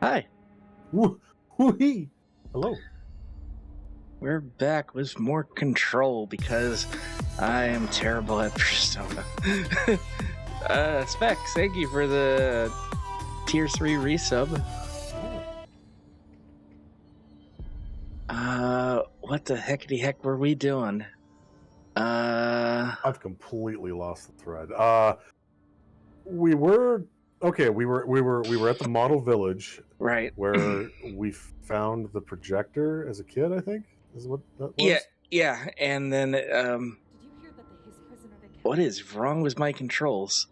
Hi. Woo-hee. Hello. We're back with more control because I am terrible at Persona. Specs, thank you for the tier 3 resub. What the heckity heck were we doing? I've completely lost the thread. We were at the model village, right. where we found the projector as a kid, I think is what that was. Yeah, and then Did you hear that his prisoner they kept? what is wrong with my controls?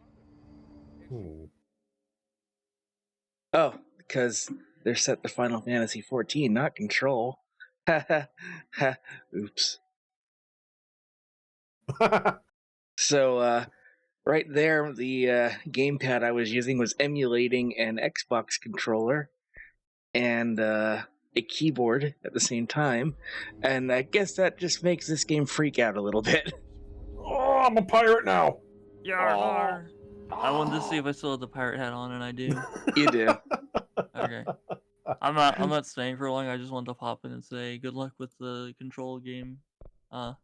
Oh, because they're set to Final Fantasy 14, not Control. Oops. So, right there, the gamepad I was using was emulating an Xbox controller and a keyboard at the same time, and I guess that just makes this game freak out a little bit. Oh, I'm a pirate now. Yar! I wanted to see if I still had the pirate hat on, and I do. You do. Okay. I'm not staying for long. I just wanted to pop in and say good luck with the Control game, and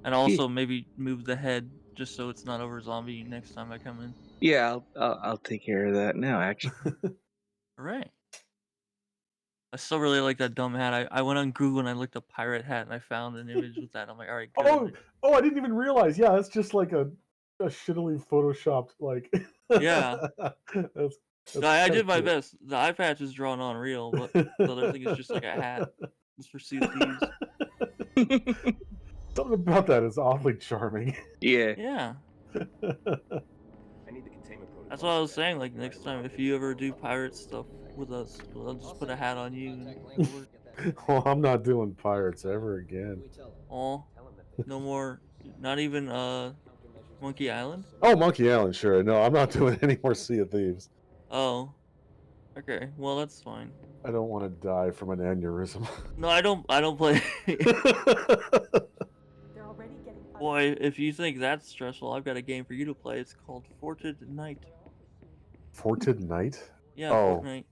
also maybe move the head just so it's not over zombie next time I come in. Yeah, I'll take care of that now. Actually. Hooray! I still really like that dumb hat. I went on Google and I looked up pirate hat and I found an image with that. I'm like, all right, good. Oh, I didn't even realize. Yeah, that's just like a shittily photoshopped like. Yeah. That's No, I kinda did my cute. best. The eye patch is drawn on real, but the other thing is just like a hat. It's for Sea of Thieves. Something about that is awfully charming. Yeah. Yeah. I need the containment protocol. That's what I was saying. Like next time, if you ever do pirate stuff with us, I'll just put a hat on you and it'll work. Well, I'm not doing pirates ever again. Oh, no more. Not even Monkey Island. Oh, Monkey Island, sure. No, I'm not doing any more Sea of Thieves. Oh, okay. Well, that's fine. I don't want to die from an aneurysm. No, I don't. I don't play. They're already getting Boy, if you think that's stressful, I've got a game for you to play. It's called Forted Knight. Forted Knight? Yeah, Oh. Fortnite.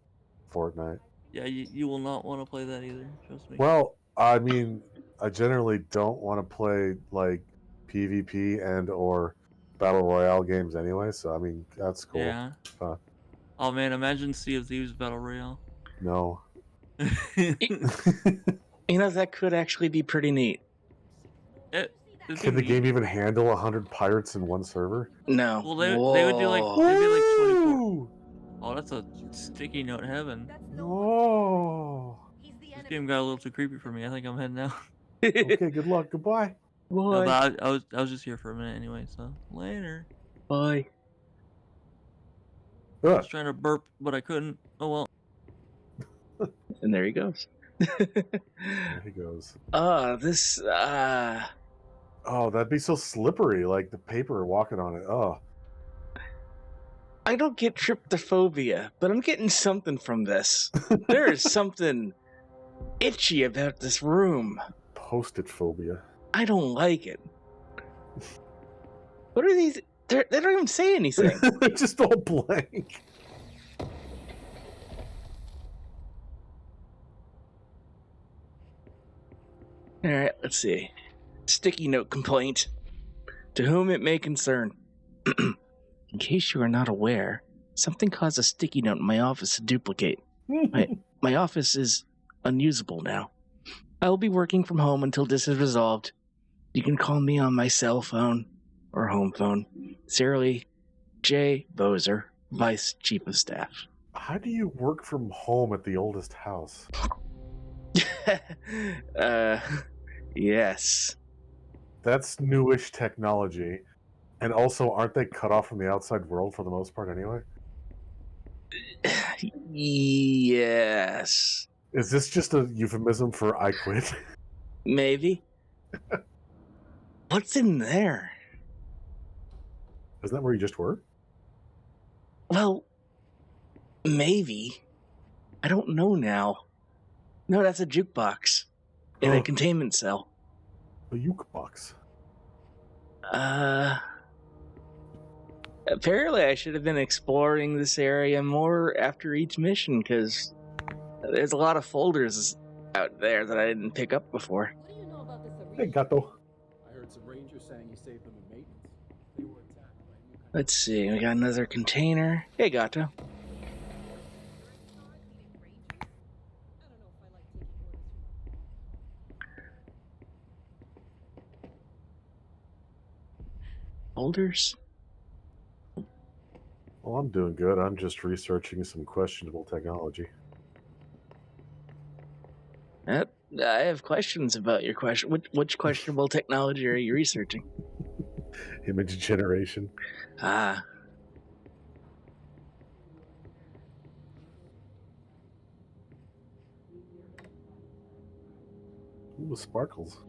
Fortnite. Yeah, you will not want to play that either. Trust me. Well, I mean, I generally don't want to play like PvP and or Battle Royale games anyway, so I mean, that's cool. Yeah. Fun. Oh man, imagine Sea of Thieves Battle Royale. No. You know, that could actually be pretty neat. It's Can the neat. game even handle 100 pirates in one server? No. Well, they would do like Whoa. they'd be like 24. Woo! Oh, that's a sticky note heaven. No. This game got a little too creepy for me. I think I'm heading out. Okay, good luck. Goodbye. No, Bye. but I was just here for a minute anyway. So later. Bye. I Ugh. was trying to burp, but I couldn't. Oh well. And there he goes. There he goes. This Oh, that'd be so slippery, like the paper walking on it. Oh. I don't get tryptophobia, but I'm getting something from this. There is something itchy about this room. Post-it phobia. I don't like it. What are these? They don't even say anything. They're just all blank. All right, let's see. Sticky note complaint. To whom it may concern. In case you are not aware, something caused a sticky note in my office to duplicate. My office is unusable now. I will be working from home until this is resolved. You can call me on my cell phone or home phone. Sincerely, Jay Bozer, Vice Chief of Staff. How do you work from home at the oldest house? Yes. That's newish technology. And also, aren't they cut off from the outside world for the most part anyway? Yes. Is this just a euphemism for I quit? Maybe. What's in there? Isn't that where you just were? Well, maybe. I don't know now. No, that's a jukebox. In a Oh. containment cell. A uke box. Apparently I should have been exploring this area more after each mission, because there's a lot of folders out there that I didn't pick up before. What do you know about this arena? Hey, gato. I heard some rangers saying you saved them in maintenance. They were attacked by a new kind Let's see, we got another container. Hey, Gato. I don't know if I like taking orders from Folders? Well, I'm doing good. I'm just researching some questionable technology. Yep, I have questions about your question. Which questionable technology are you researching? Image generation. Ah. Ooh, sparkles.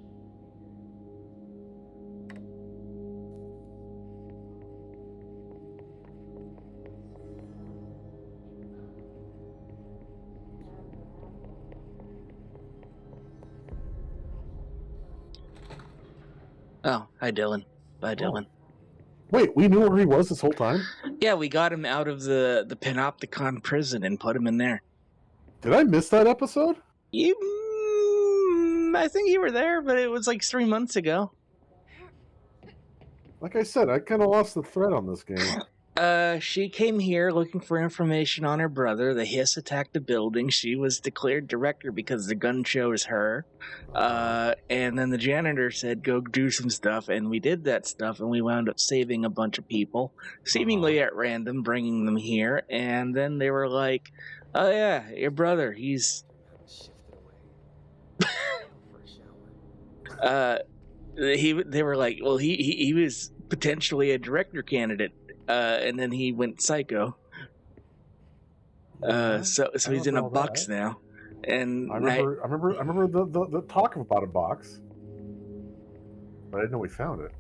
Oh, hi, Dylan. Bye, Dylan. Wait, we knew where he was this whole time? Yeah, we got him out of the Panopticon prison and put him in there. Did I miss that episode? I think you were there, but it was like 3 months ago. Like I said, I kind of lost the thread on this game. She came here looking for information on her brother. The hiss attacked the building. She was declared director because the gun chose her. And then the janitor said, go do some stuff. And we did that stuff, and we wound up saving a bunch of people, seemingly at random, bringing them here. And then they were like, oh, yeah, your brother, he's. They were like, well, he was potentially a director candidate. And then he went psycho. So I he's in a remember all box that. now, and I remember the talk about a box, but I didn't know we found it.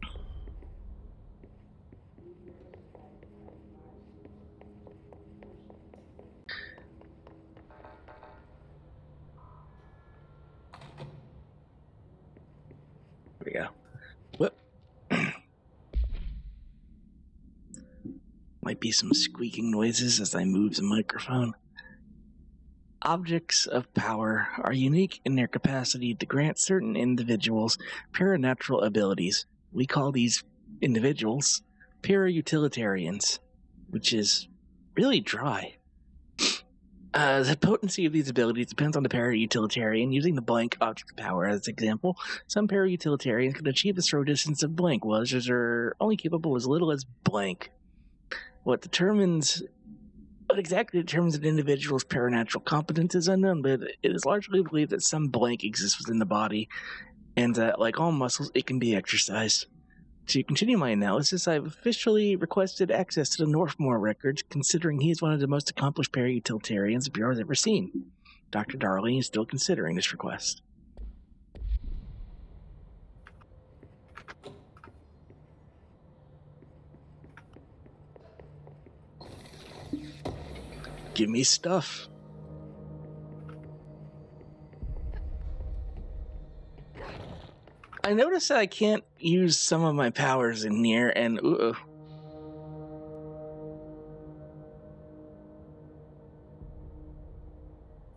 there we go. Whoop. Might be some squeaking noises as I move the microphone. Objects of power are unique in their capacity to grant certain individuals paranatural abilities. We call these individuals para-utilitarians, which is really dry. The potency of these abilities depends on the para-utilitarian. Using the blank object of power as an example, some para-utilitarians can achieve the throw distance of blank, while others are only capable as little as blank. What exactly determines an individual's paranatural competence is unknown, but it is largely believed that some blank exists within the body, and that, like all muscles, it can be exercised. To continue my analysis, I've officially requested access to the Northmore records, considering he is one of the most accomplished para-utilitarians the Bureau has ever seen. Dr. Darling is still considering this request. Give me stuff. I noticed that I can't use some of my powers in here, and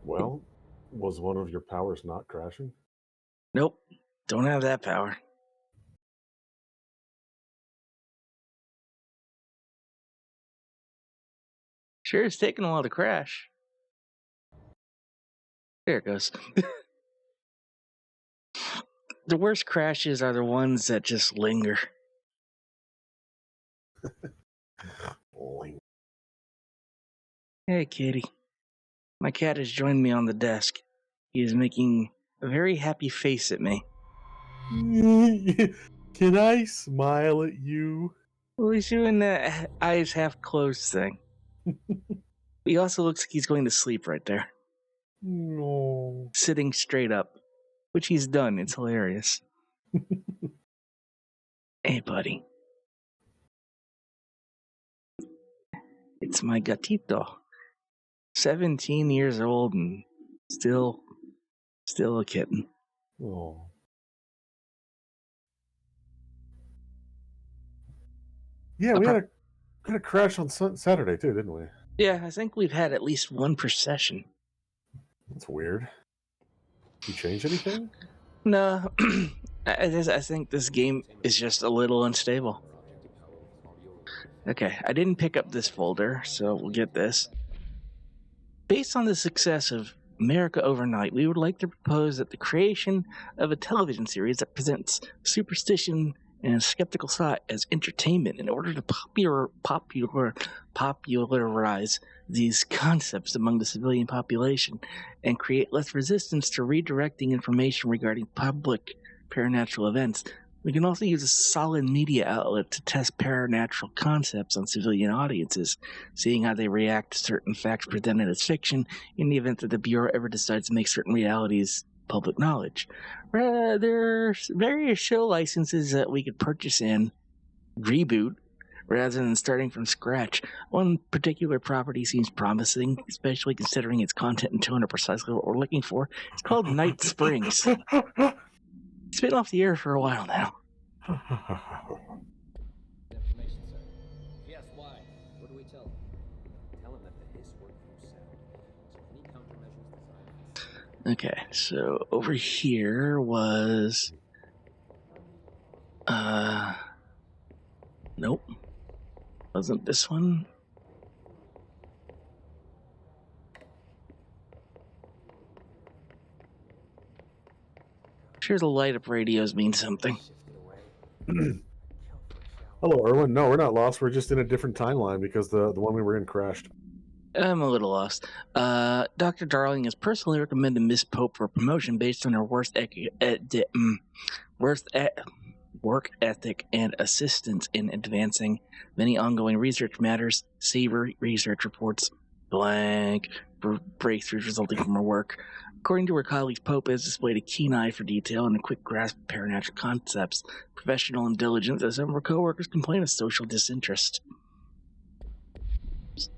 Well, was one of your powers not crashing? nope, don't have that power. Sure, it's taking a while to crash. There it goes. The worst crashes are the ones that just linger. Hey, kitty. My cat has joined me on the desk. He is making a very happy face at me. Can I smile at you? Well, he's doing that eyes half closed thing. He also looks like he's going to sleep right there. No. Sitting straight up. Which he's done. It's hilarious. Hey, buddy. It's my gatito. 17 years old and still a kitten. Oh. Yeah, we had a crash on Saturday too, didn't we? Yeah, I think we've had at least one per session. That's weird. You change anything? No, I think this game is just a little unstable. Okay, I didn't pick up this folder, so we'll get this. Based on the success of America Overnight, we would like to propose that the creation of a television series that presents superstition and a skeptical thought as entertainment in order to popularize these concepts among the civilian population and create less resistance to redirecting information regarding public paranatural events. We can also use a solid media outlet to test paranatural concepts on civilian audiences, seeing how they react to certain facts presented as fiction in the event that the Bureau ever decides to make certain realities public knowledge. There are various show licenses that we could purchase and reboot rather than starting from scratch. One particular property seems promising, especially considering its content and tone are precisely what we're looking for. It's called Night Springs. It's been off the air for a while now. Information, sir. Yes, why? What do we tell him? Tell him that the hiss worked through sound. So any countermeasures designed. Okay, so over here was... Nope. Wasn't this one? Sure, the light up radios mean something. Shifted away. Hello, Erwin. No, we're not lost. We're just in a different timeline because the one we were in crashed. I'm a little lost. Dr. Darling has personally recommended Miss Pope for promotion based on her work ethic and assistance in advancing many ongoing research matters. See research reports blank for breakthroughs resulting from her work. According to her colleagues, Pope has displayed a keen eye for detail and a quick grasp of paranatural concepts, professional intelligence, as some of her co-workers complain of social disinterest.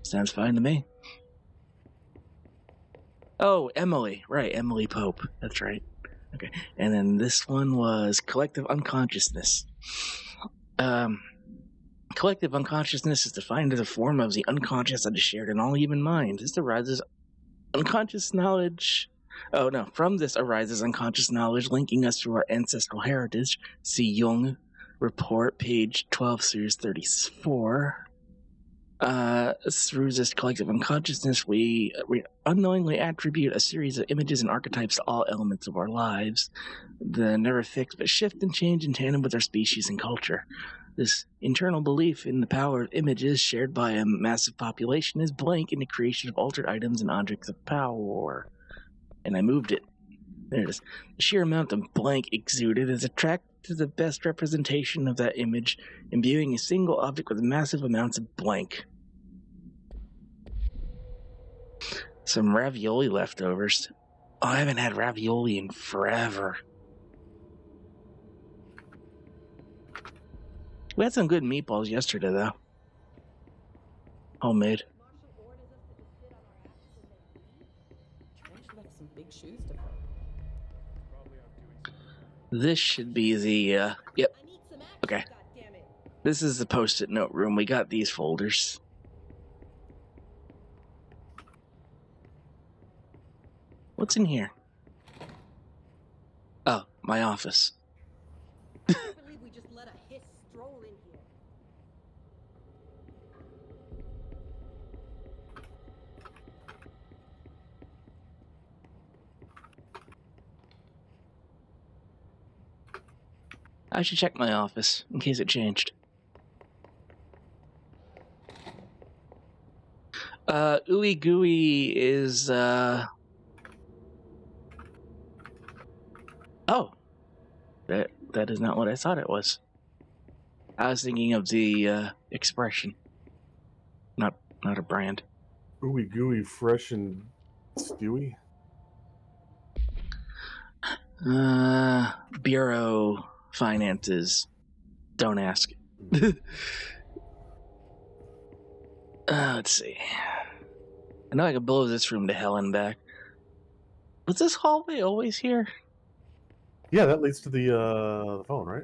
Sounds fine to me. Oh, Emily. Right, Emily Pope. That's right. Okay. And then this one was collective unconsciousness. Collective unconsciousness is defined as a form of the unconscious that is shared in all human minds. This arises unconscious knowledge. Oh, no. From this arises unconscious knowledge linking us to our ancestral heritage. See Jung report, page 12, series 34. Through this collective unconsciousness, we unknowingly attribute a series of images and archetypes to all elements of our lives. They never fix but shift and change in tandem with our species and culture. This internal belief in the power of images shared by a massive population is blank in the creation of altered items and objects of power. And I moved it. There it is. The sheer amount of blank exuded is attracted to the best representation of that image, imbuing a single object with massive amounts of blank. Some ravioli leftovers. Oh, I haven't had ravioli in forever. We had some good meatballs yesterday, though. Homemade. Trench left some big shoes to fill. This should be the, yep. I need some action, Okay. goddammit. This is the post-it note room. We got these folders. What's in here? Oh, my office. I can't believe we just let a hiss stroll in here. I should check my office in case it changed. Ooey Gooey is, oh. That is not what I thought it was. I was thinking of the, expression. Not a brand. Ooey gooey, fresh and stewy. Bureau finances. Don't ask. Let's see. I know I could blow this room to hell and back. Was this hallway always here? Yeah, that leads to the phone, right?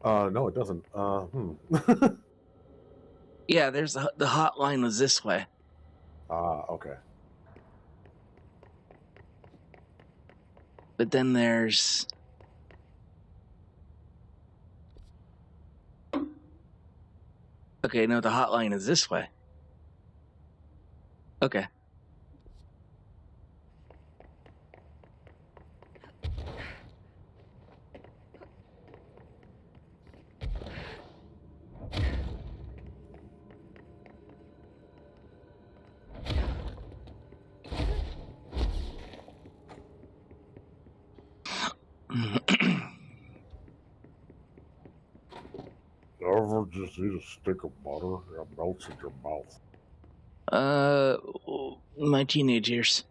No, it doesn't. Yeah, there's the hotline was this way. Okay. But then there's... Okay, no, the hotline is this way. Okay. Ever just eat a stick of butter that melts in your mouth? My teenage years.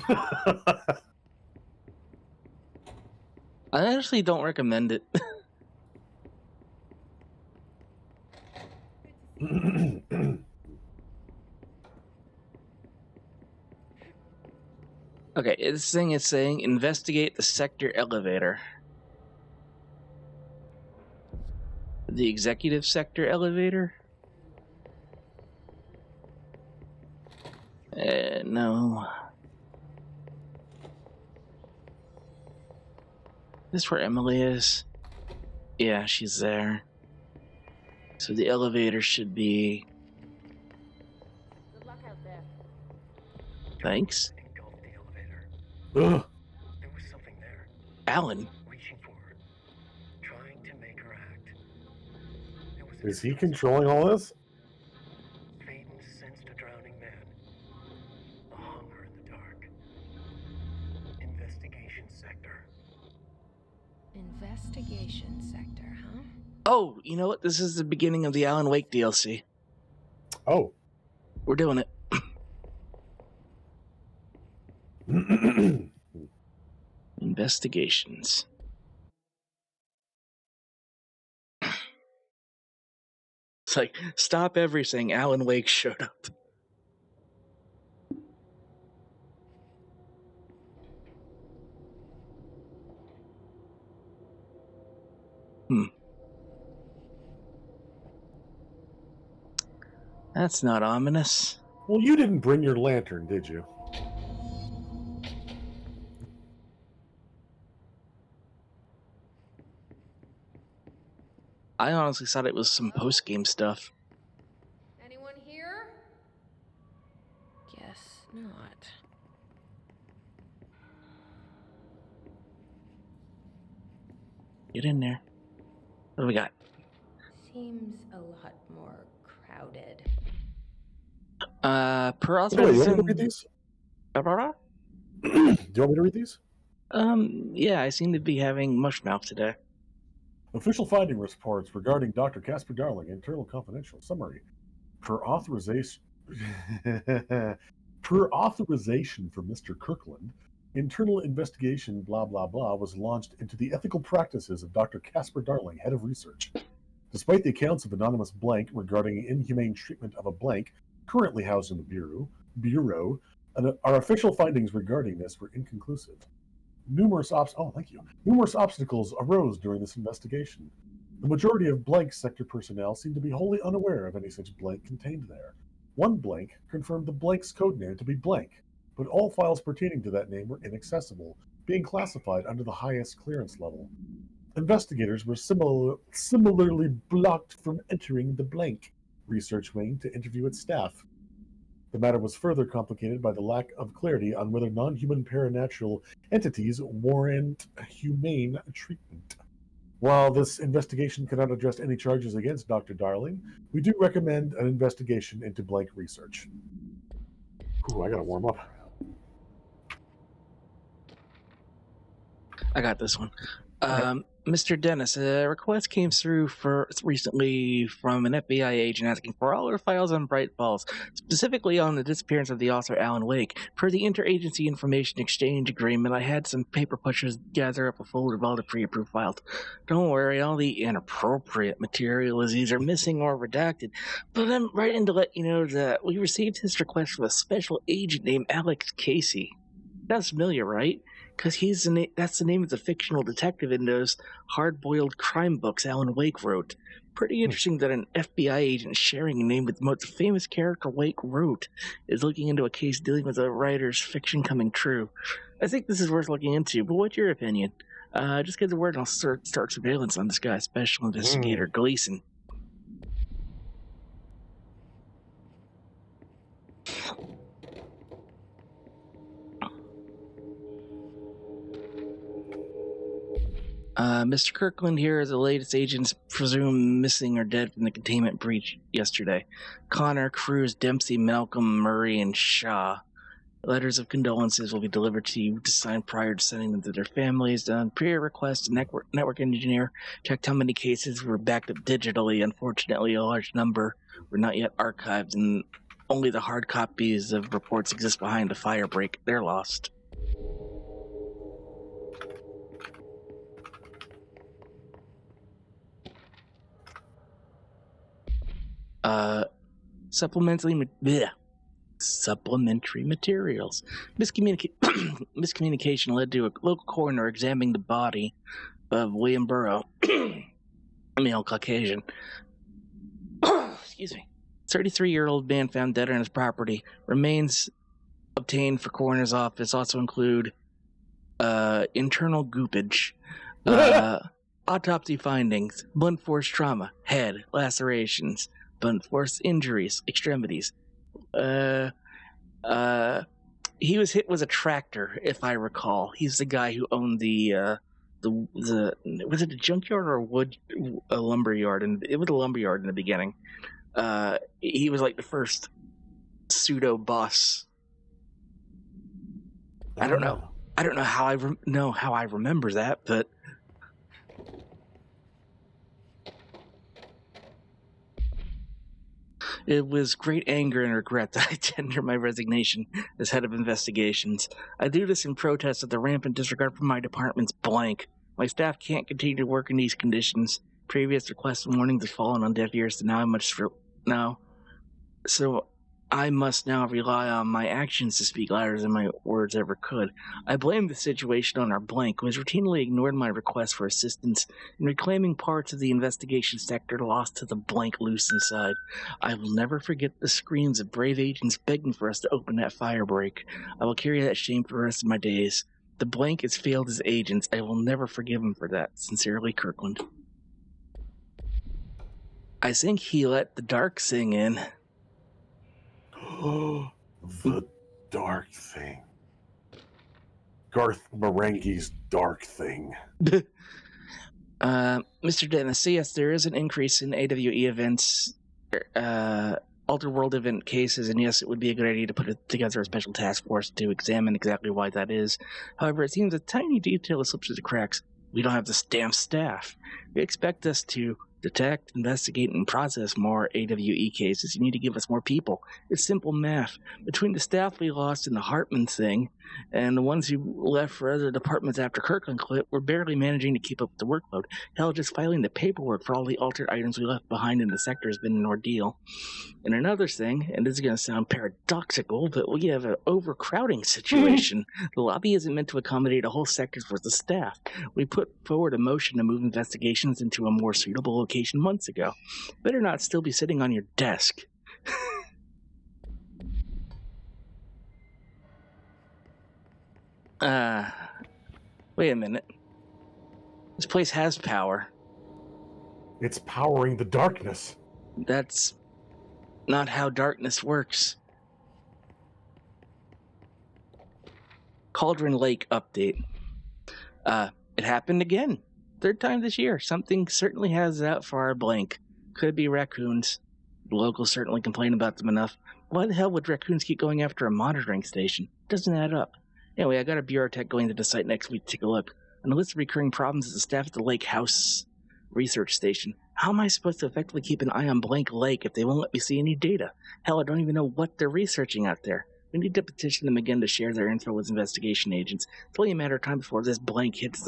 I actually don't recommend it. Okay, this thing is saying investigate the sector elevator. The executive sector elevator? No. Is this where Emily is? Yeah, she's there. So the elevator should be... Good luck out there. Thanks. Engulfed the elevator. Ugh. There was something there, Alan. reaching for her, trying to make her act. There was Is he controlling all this? Phaeton sensed a drowning man, a hunger in the dark. Investigation sector. Investigation sector, huh? Oh, you know what? This is the beginning of the Alan Wake DLC. Oh. We're doing it. Investigations. It's like, stop everything. Alan Wake showed up. That's not ominous. Well, you didn't bring your lantern, did you? I honestly thought it was some post-game stuff. Anyone here? Guess not. Get in there. What do we got? Seems a lot more crowded. Per By the way, you want me to read authorization... these? Barbara? Do you want me to read these? Yeah, I seem to be having mush mouth today. Official finding reports regarding Dr. Casper Darling, internal confidential summary. Per authorization from Mr. Kirkland, internal investigation blah blah blah was launched into the ethical practices of Dr. Casper Darling, head of research. Despite the accounts of anonymous blank regarding inhumane treatment of a blank currently housed in the bureau, our official findings regarding this were inconclusive. Numerous obstacles arose during this investigation. The majority of blank sector personnel seemed to be wholly unaware of any such blank contained there. One blank confirmed the blank's codename to be blank, but all files pertaining to that name were inaccessible, being classified under the highest clearance level. Investigators were similarly blocked from entering the blank research wing to interview its staff. The matter was further complicated by the lack of clarity on whether non-human paranatural entities warrant humane treatment. While this investigation cannot address any charges against Dr. Darling, we do recommend an investigation into blank research. Ooh, I gotta warm up. I got this one. Mr. Dennis, a request came through recently from an FBI agent asking for all our files on Bright Falls, specifically on the disappearance of the author Alan Wake. Per the Interagency Information Exchange Agreement, I had some paper pushers gather up a folder of all the pre-approved files. Don't worry, all the inappropriate material is either missing or redacted, but I'm writing to let you know that we received his request from a special agent named Alex Casey. That's familiar, right? Because that's the name of the fictional detective in those hard-boiled crime books Alan Wake wrote. Pretty interesting that an FBI agent sharing a name with the most famous character Wake wrote is looking into a case dealing with a writer's fiction coming true. I think this is worth looking into, but what's your opinion? Just get the word and I'll start surveillance on this guy, Special Investigator Gleason. Mr. Kirkland here is the latest agents presumed missing or dead from the containment breach yesterday. Connor, Cruz, Dempsey, Malcolm, Murray, and Shaw. Letters of condolences will be delivered to you to sign prior to sending them to their families. Prior request, a network engineer checked how many cases were backed up digitally. Unfortunately, a large number were not yet archived, and only the hard copies of reports exist behind a fire break. They're lost. Supplementary materials. Miscommunication led to a local coroner examining the body of William Burrow, male Caucasian. Excuse me. 33-year-old man found dead on his property. Remains obtained for coroner's office also include internal goopage, Autopsy findings: blunt force trauma, head, lacerations, blunt force injuries, extremities. He was hit with a tractor, if I recall. He's the guy who owned the was it a junkyard or a lumber yard? And it was a lumber yard in the beginning. He was like the first pseudo boss. I don't know. I don't know how I remember that, but it was great anger and regret that I tender my resignation as head of investigations. I do this in protest of the rampant disregard for my department's blank. My staff can't continue to work in these conditions. Previous requests and warnings have fallen on deaf ears, so I must now rely on my actions to speak louder than my words ever could. I blame the situation on our blank, who has routinely ignored my request for assistance in reclaiming parts of the investigation sector lost to the blank loose inside. I will never forget the screams of brave agents begging for us to open that fire break. I will carry that shame for the rest of my days. The blank has failed as agents. I will never forgive him for that. Sincerely, Kirkland. I think he let the dark thing in. The dark thing. Garth Marenghi's dark thing. Mr. Dennis, yes, there is an increase in AWE events, Alter-World event cases, and yes, it would be a good idea to put together a special task force to examine exactly why that is. However, it seems a tiny detail has slipped through the cracks. We don't have the damn staff. We expect us to detect, investigate, and process more AWE cases. You need to give us more people. It's simple math. Between the staff we lost in the Hartman thing and the ones who left for other departments after Kirkland quit, we're barely managing to keep up with the workload. Hell, just filing the paperwork for all the altered items we left behind in the sector has been an ordeal. And another thing, and this is going to sound paradoxical, but we have an overcrowding situation. The lobby isn't meant to accommodate a whole sector's worth of staff. We put forward a motion to move investigations into a more suitable location months ago. Better not still be sitting on your desk. Wait a minute. This place has power. It's powering the darkness. That's not how darkness works. Cauldron Lake update. It happened again. Third time this year. Something certainly has it out for our blank. Could be raccoons. The locals certainly complain about them enough. Why the hell would raccoons keep going after a monitoring station? Doesn't add up. Anyway, I got a bureau tech going to the site next week to take a look. On the list of recurring problems is the staff at the Lake House research station. How am I supposed to effectively keep an eye on Blank Lake if they won't let me see any data? Hell, I don't even know what they're researching out there. We need to petition them again to share their info with investigation agents. It's only a matter of time before this blank hits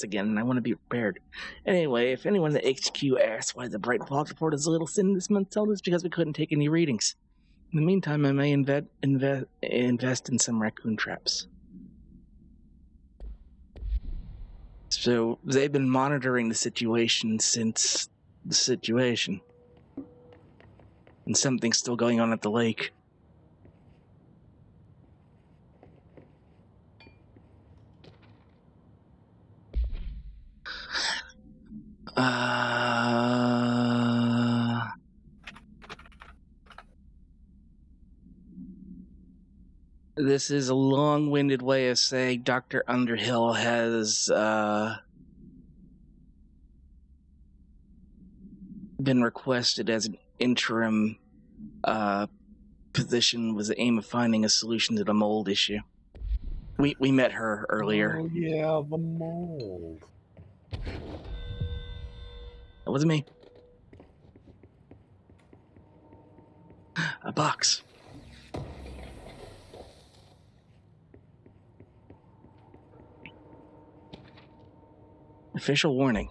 again, and I want to be prepared. Anyway, if anyone at HQ asks why the Bright Falls report is a little thin this month, tell them it's because we couldn't take any readings. In the meantime, I may invest in some raccoon traps. So they've been monitoring the situation since the situation. And something's still going on at the lake. This is a long-winded way of saying Dr. Underhill has been requested as an interim position with the aim of finding a solution to the mold issue. We met her earlier. Oh, yeah, the mold. That wasn't me. A box. Official warning.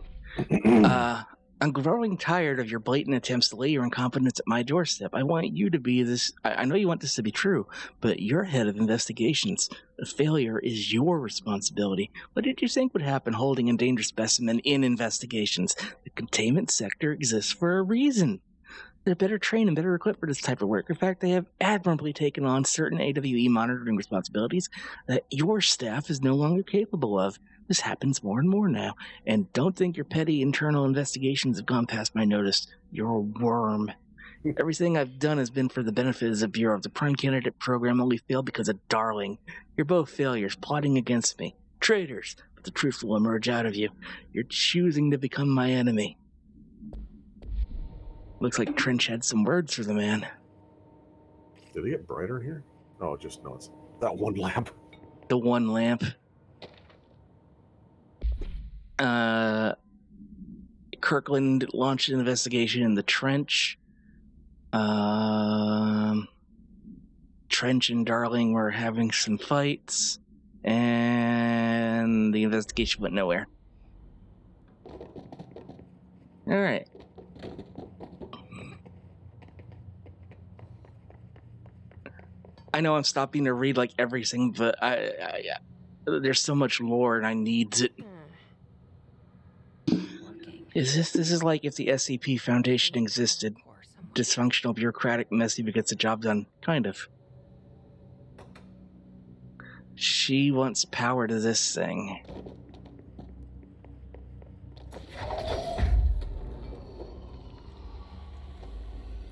I'm growing tired of your blatant attempts to lay your incompetence at my doorstep. I want you to be this. I know you want this to be true, but you're head of investigations. The failure is your responsibility. What did you think would happen holding a dangerous specimen in investigations? The containment sector exists for a reason. They're better trained and better equipped for this type of work. In fact, they have admirably taken on certain AWE monitoring responsibilities that your staff is no longer capable of. This happens more and more now. And don't think your petty internal investigations have gone past my notice. You're a worm. Everything I've done has been for the benefit of the Bureau. The prime candidate program only failed because of Darling. You're both failures, plotting against me. Traitors. But the truth will emerge out of you. You're choosing to become my enemy. Looks like Trench had some words for the man. Did it get brighter in here? Oh, just no, it's that one lamp. The one lamp. Kirkland launched an investigation in the Trench. Trench and Darling were having some fights, and the investigation went nowhere. All right. I know I'm stopping to read like everything, but there's so much lore, and I need it. This is like if the SCP Foundation existed. Dysfunctional, bureaucratic, messy, but gets the job done. Kind of. She wants power to this thing.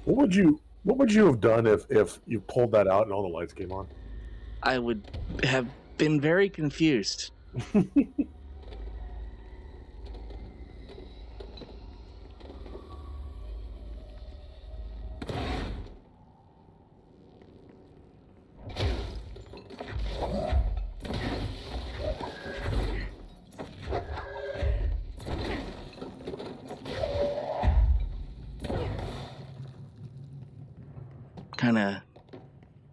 What would you have done if you pulled that out and all the lights came on? I would have been very confused. Kind of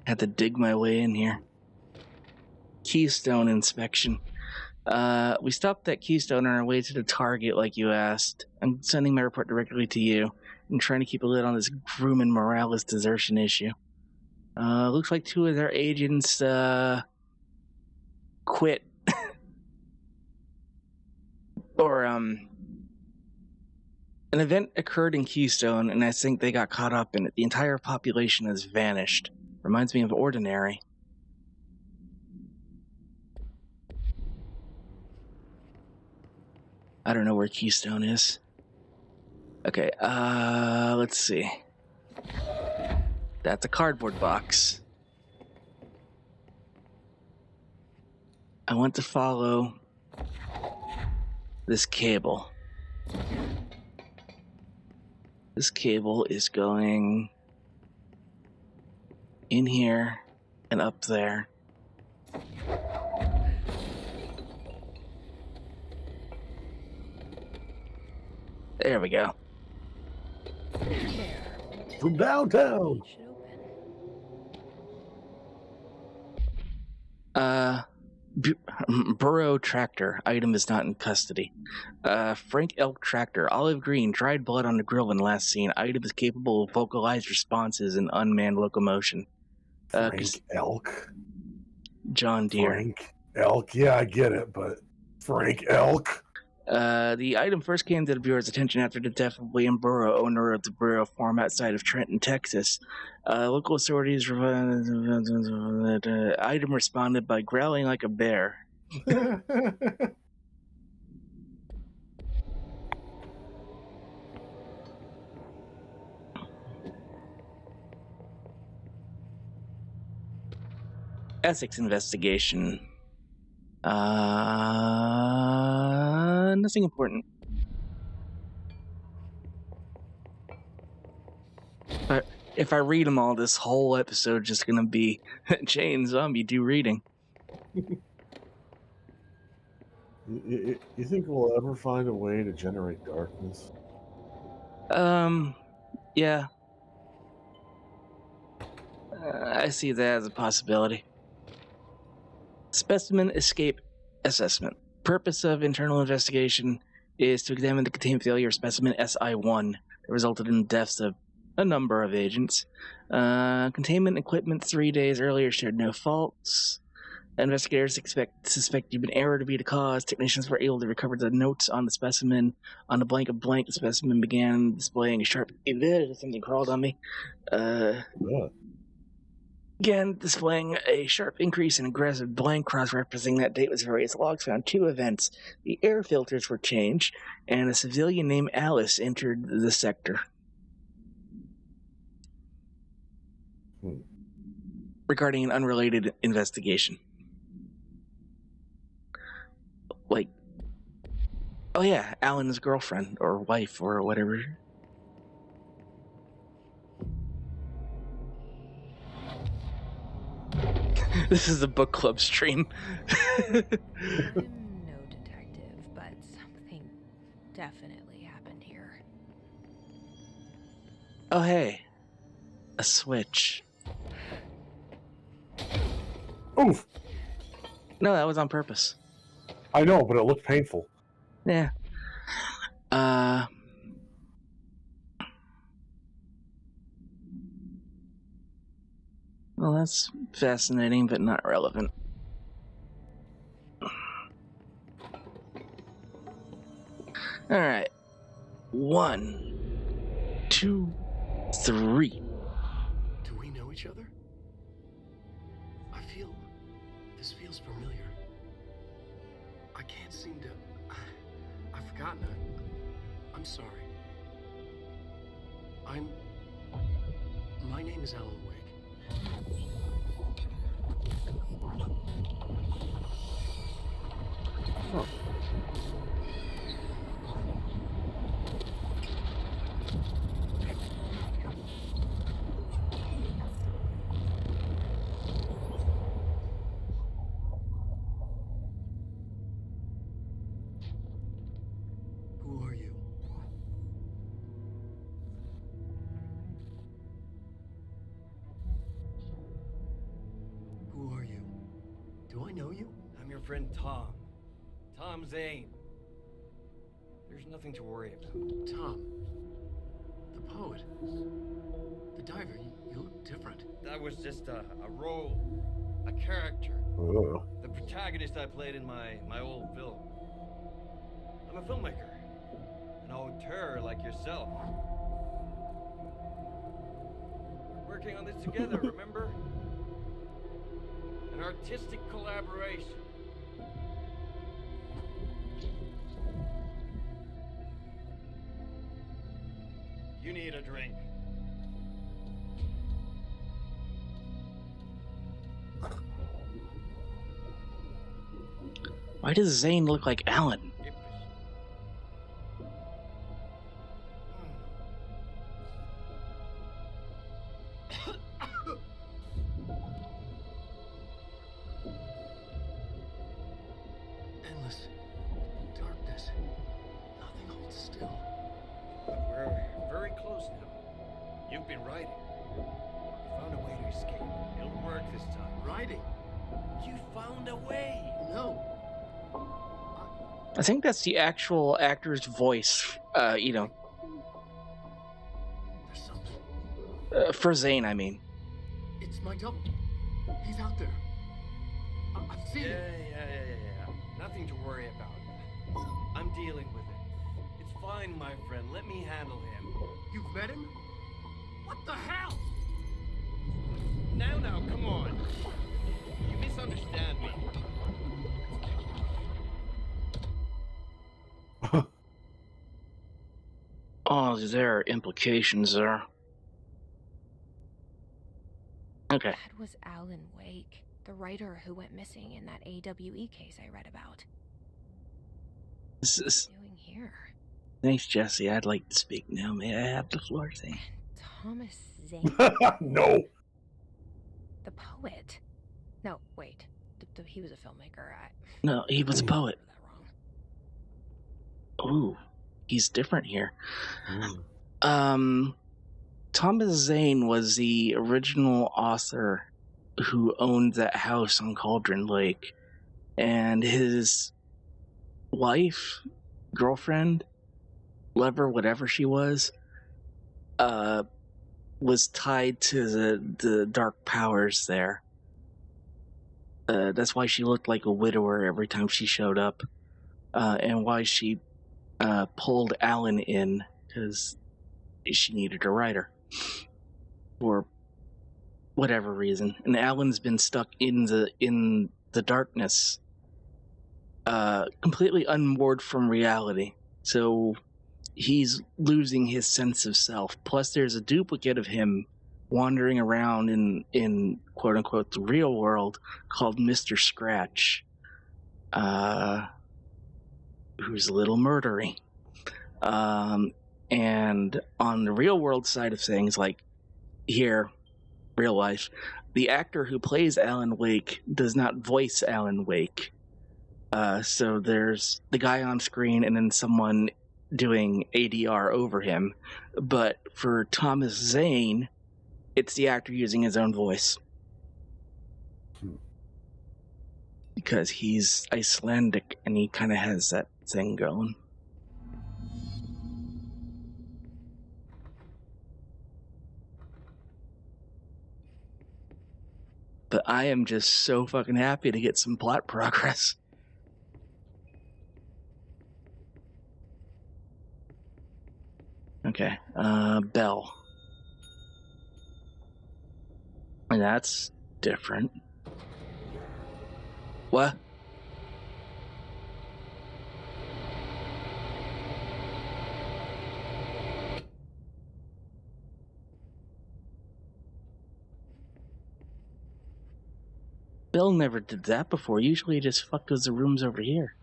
had to dig my way in here. Keystone inspection. We stopped at Keystone on our way to the target like you asked. I'm sending my report directly to you. I'm trying to keep a lid on this Groom and Morales desertion issue. Looks like 2 of their agents quit. Or an event occurred in Keystone, and I think they got caught up in it. The entire population has vanished. Reminds me of Ordinary. I don't know where Keystone is. Okay, let's see. That's a cardboard box. I want to follow this cable. This cable is going in here and up there. There we go. From downtown. Burrow tractor. Item is not in custody. Frank Elk tractor. Olive green. Dried blood on the grill when last seen. Item is capable of vocalized responses and unmanned locomotion. Frank Elk? John Deere. Frank Elk? Yeah, I get it, but Frank Elk? The item first came to the Bureau's attention after the death of William Burrow, owner of the Burrow farm outside of Trenton, Texas. Local authorities the item responded by growling like a bear. Ethics investigation. Nothing important. But if I read them all, this whole episode is just gonna be Jaye and Zombie do reading. You think we'll ever find a way to generate darkness? Yeah. I see that as a possibility. Specimen escape assessment. Purpose of internal investigation is to examine the containment failure of specimen SI-1 that resulted in the deaths of a number of agents. Containment equipment 3 days earlier showed no faults. Investigators suspect human error to be the cause. Technicians were able to recover the notes on the specimen. On the blank of blank, the specimen began displaying a sharp... Something crawled on me. Yeah. Again, displaying a sharp increase in aggressive blank cross-referencing that date with various logs found two events. The air filters were changed, and a civilian named Alice entered the sector. Regarding an unrelated investigation. Like, oh yeah, Alan's girlfriend or wife or whatever. This is the book club stream. I'm no detective, but something definitely happened here. Oh hey, a switch. Oof! No, that was on purpose. I know, but it looked painful. Yeah. Well, that's fascinating, but not relevant. All right. 1, 2, 3. Do we know each other? This feels familiar. I can't seem to... I've forgotten it. I'm sorry. My name is Alan Wake. Huh. Who are you? Who are you? Do I know you? I'm your friend Tom. Tom Zane. There's nothing to worry about. Tom. The poet. The diver. You look different. That was just a role, a character. Ugh. The protagonist I played in my old film. I'm a filmmaker, an auteur like yourself. We're working on this together, remember? An artistic collaboration. You need a drink. Why does Zane look like Alan? Endless darkness. Nothing holds still. We're very close now. You've been writing. You found a way to escape. It'll work this time. Writing? You found a way. No. I think that's the actual actor's voice, There's something. for Zane, I mean. It's my double. He's out there. I've seen Yeah. it. Nothing to worry about. I'm dealing with it. It's fine, my friend. Let me handle him. You've met him? What the hell? Now, come on. You misunderstand me. Oh, there are implications there. Okay. That was Alan Wake, the writer who went missing in that AWE case I read about. This is... Doing here? Thanks, Jesse. I'd like to speak now. May I have the floor, Zane? Thomas Zane? No. The poet? No, wait. He was a filmmaker. No, he was a poet. I got that wrong. Ooh, he's different here. Thomas Zane was the original author who owned that house on Cauldron Lake, and his wife, girlfriend, lover, whatever she was tied to the dark powers there. That's why she looked like a widower every time she showed up, and why she pulled Alan in, because she needed a writer for whatever reason, and Alan's been stuck in the darkness, completely unmoored from reality. So he's losing his sense of self. Plus, there's a duplicate of him wandering around in quote unquote the real world called Mr. Scratch, who's a little murdery. And on the real world side of things, like here, real life, the actor who plays Alan Wake does not voice Alan Wake. So there's the guy on screen and then someone doing ADR over him. But for Thomas Zane, it's the actor using his own voice. Because he's Icelandic and he kind of has that thing going. But I am just so fucking happy to get some plot progress. Okay, Bell. And that's different. What? Bill never did that before. Usually he just fucked with the rooms over here.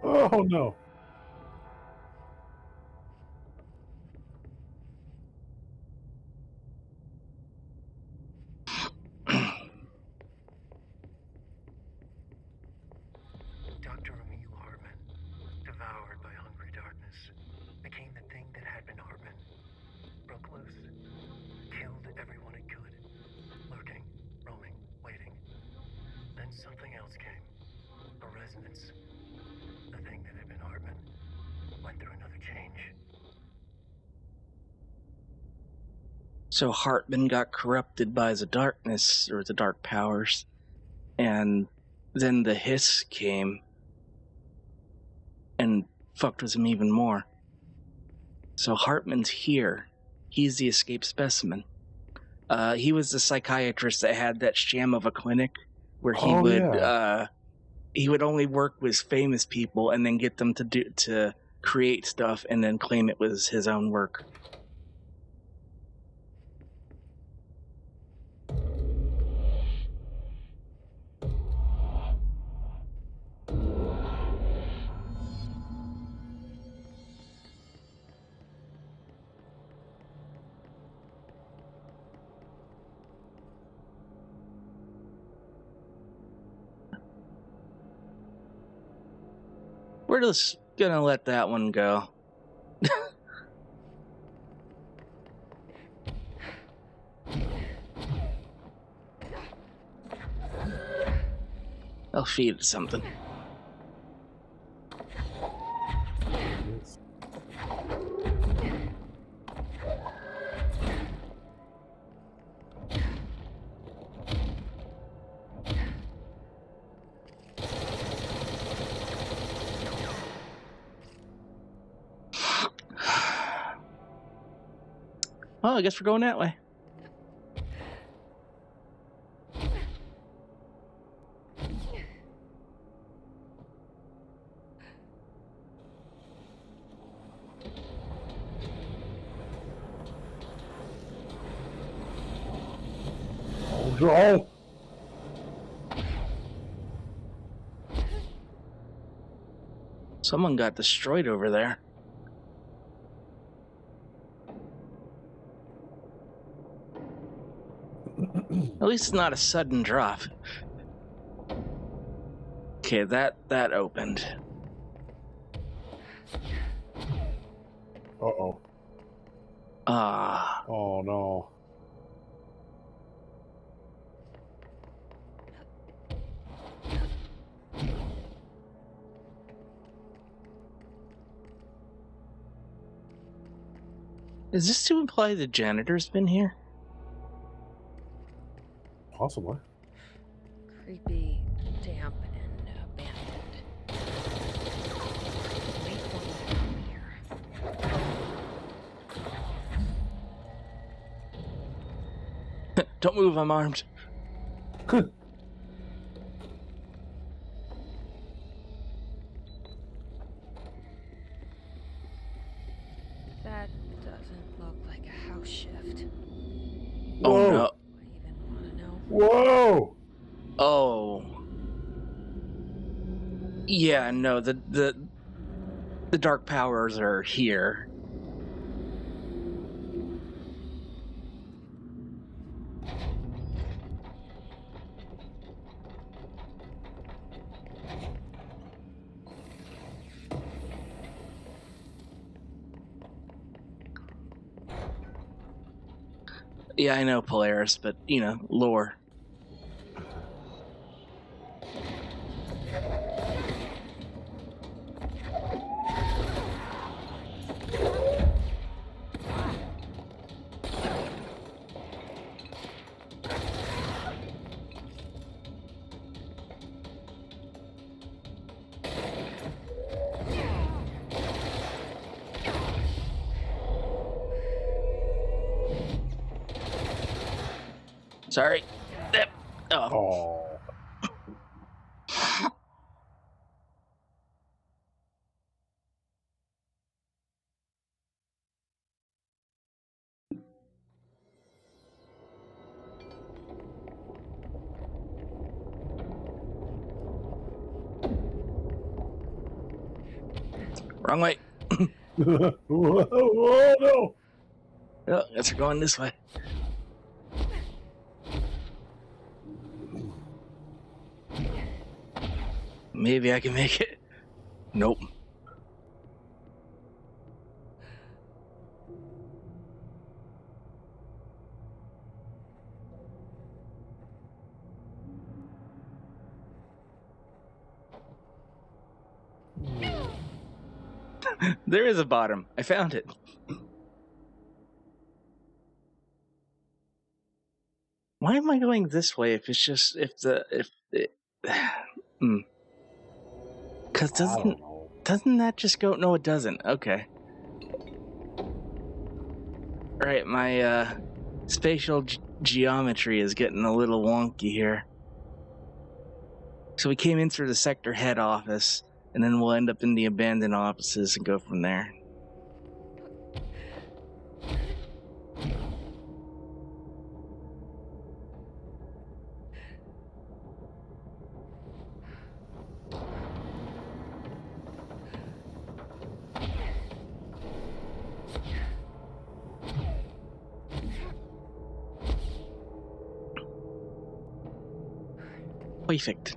Oh no. Dr. Emil Hartman, devoured by hungry darkness, became the thing that had been Hartman. Broke loose, killed everyone it could, lurking, roaming, waiting. Then something else came, a resonance. The thing that had been Hartman went through another change. So Hartman got corrupted by the darkness, or the dark powers, and then the hiss came and fucked with him even more. So Hartman's here. He's the escaped specimen. He was the psychiatrist that had that sham of a clinic where he he would only work with famous people and then get them to create stuff and then claim it was his own work. We're just gonna let that one go. I'll feed it something. Well, I guess we're going that way. Oh no! Someone got destroyed over there. At least it's not a sudden drop. Okay, that opened. Uh-oh. Ah. Oh no. Is this to imply the janitor's been here? Possibly. Creepy, damp, and abandoned. Wait for me to come here. Don't move, I'm armed. That doesn't look like a house shift. Oh Whoa. no. Do I even want to know? Whoa! Oh. Yeah, no, the dark powers are here. Yeah, I know Polaris, but, you know, lore. Sorry. Yep. Oh. Oh. Wrong way. Whoa, whoa, no! Oh, guess we're going this way. Maybe I can make it. Nope. There is a bottom. I found it. Why am I going this way if it's just Because I don't know. doesn't that just go? No, it doesn't. Okay. All right, my spatial geometry is getting a little wonky here. So we came in through the sector head office, and then we'll end up in the abandoned offices and go from there. Perfect.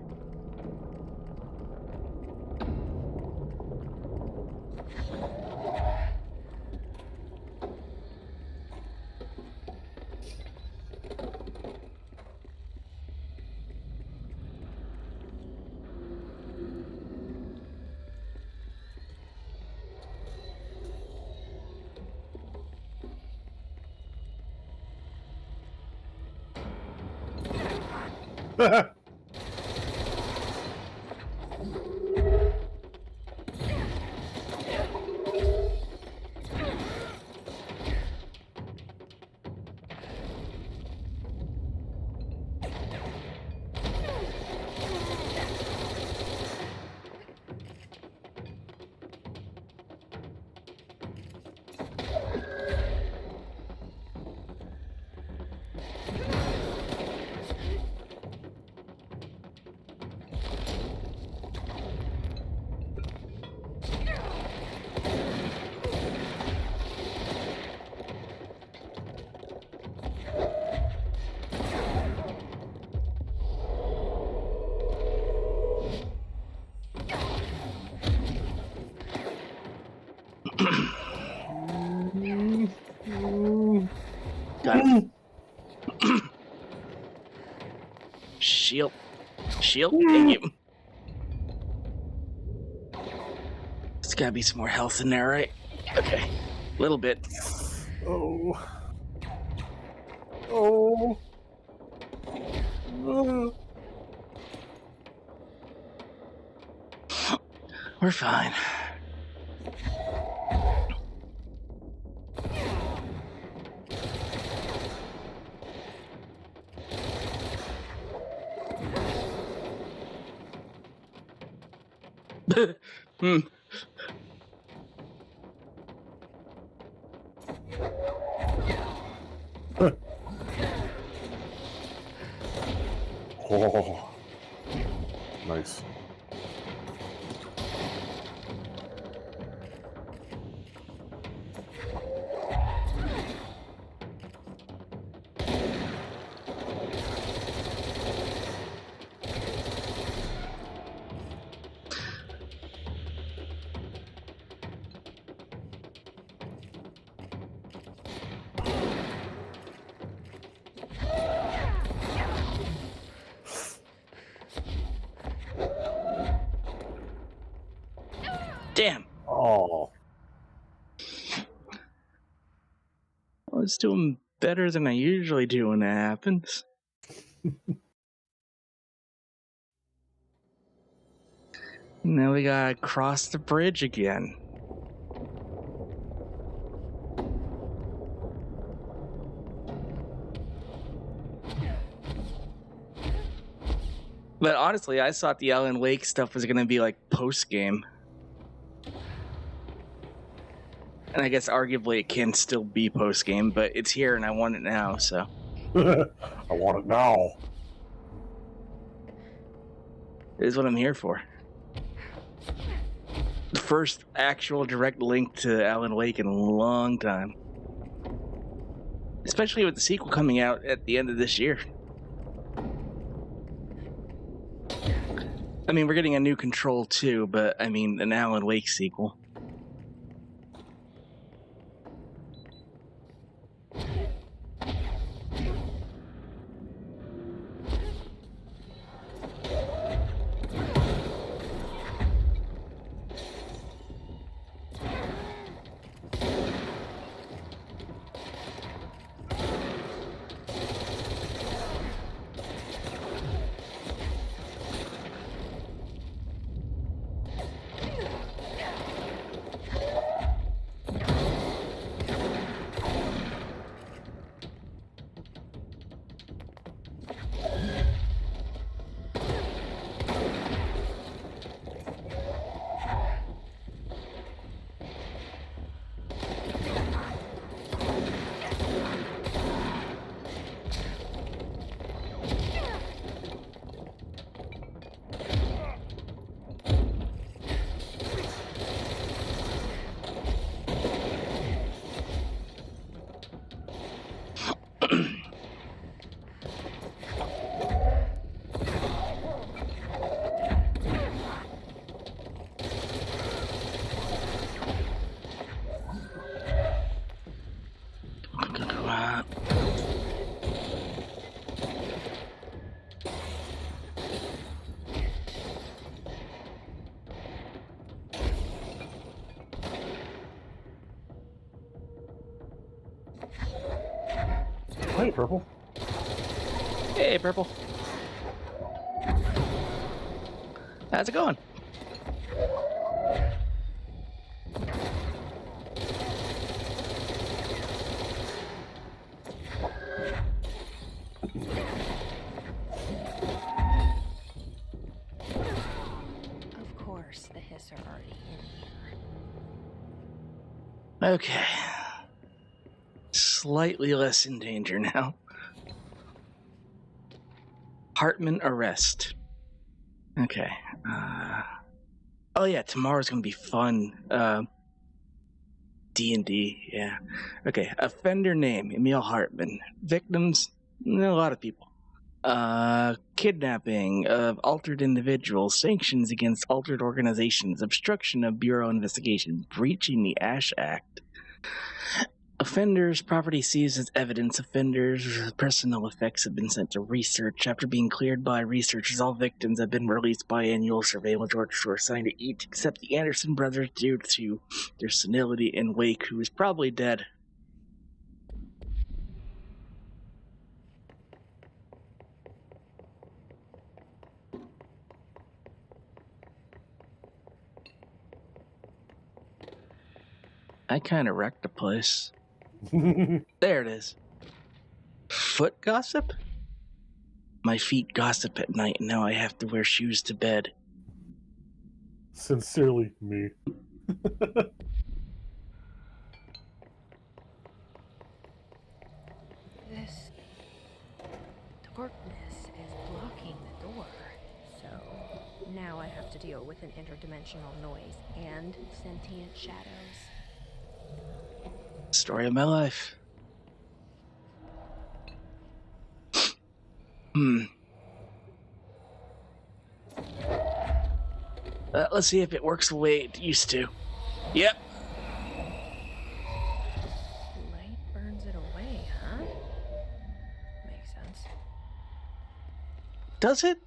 Got it. Shield. Shield? Thank you. There's gotta be some more health in there, right? Okay. A little bit. Oh. Oh. We're fine. Hmm. Oh. Nice. Damn. Oh. I was doing better than I usually do when that happens. Now we gotta cross the bridge again. But honestly, I thought the Alan Wake stuff was gonna be like post-game. And I guess arguably it can still be post-game, but it's here and I want it now, so. I want it now. It is what I'm here for. The first actual direct link to Alan Wake in a long time. Especially with the sequel coming out at the end of this year. I mean, we're getting a new Control too, but I mean, an Alan Wake sequel. Hey, Purple. Hey, Purple. How's it going? Of course, the Hiss are already in here. Okay. Slightly less in danger now. Hartman arrest. Okay. Oh yeah, tomorrow's gonna be fun. D&D, yeah. Okay, offender name, Emil Hartman. Victims, a lot of people. Kidnapping of altered individuals, sanctions against altered organizations, obstruction of Bureau investigation, breaching the Ash Act. Offenders' property seized as evidence. Offenders' personnel effects have been sent to research. After being cleared by researchers, all victims have been released by annual surveillance orders were assigned to each except the Anderson brothers due to their senility and Wake, who is probably dead. I kind of wrecked the place. There it is. Foot gossip? My feet gossip at night, and now I have to wear shoes to bed. Sincerely, me. This darkness is blocking the door. So now I have to deal with an interdimensional noise and sentient shadows. Story of my life. Let's see if it works the way it used to. Yep. Light burns it away, huh? Makes sense. Does it?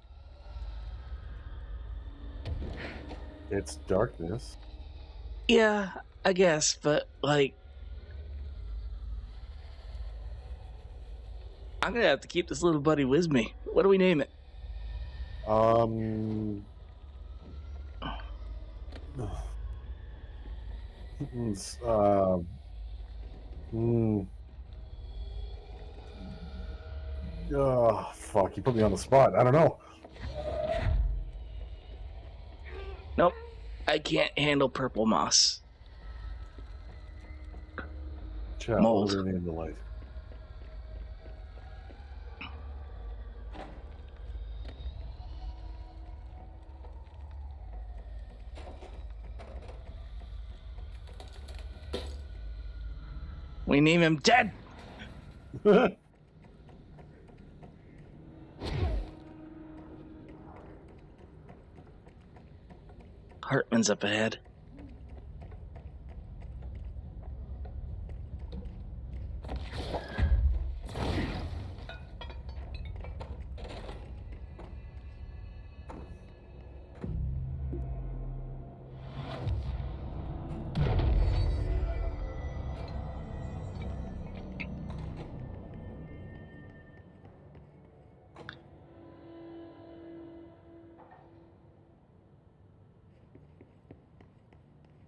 It's darkness. Yeah, I guess, but like, I'm gonna have to keep this little buddy with me. What do we name it? Fuck, you put me on the spot. I don't know. Nope. I can't handle purple moss. Chat, Mold. what do we name the light? We name him Dead. Hartman's up ahead.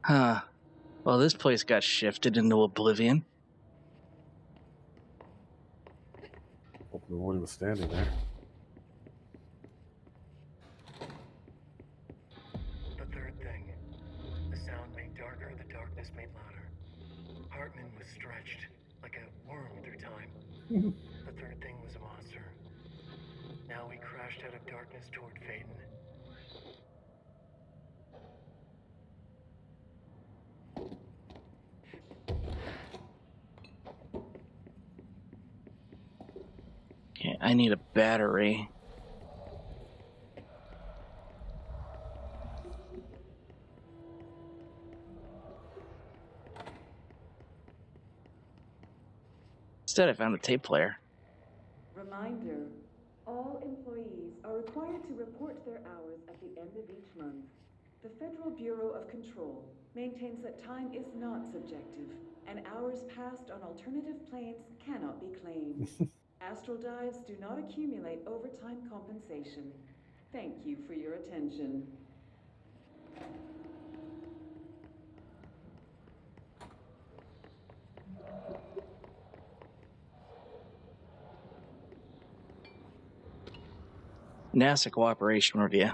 Huh. Well, this place got shifted into oblivion. Hope nobody was standing there. The third thing. The sound made darker, the darkness made louder. Hartman was stretched, like a worm through time. The third thing was a monster. Now we crashed out of darkness toward Phaeton. Okay, I need a battery. Instead, I found a tape player. Reminder, all employees are required to report their hours at the end of each month. The Federal Bureau of Control maintains that time is not subjective, and hours passed on alternative planes cannot be claimed. Astral dives do not accumulate overtime compensation. Thank you for your attention. NASA Cooperation Review.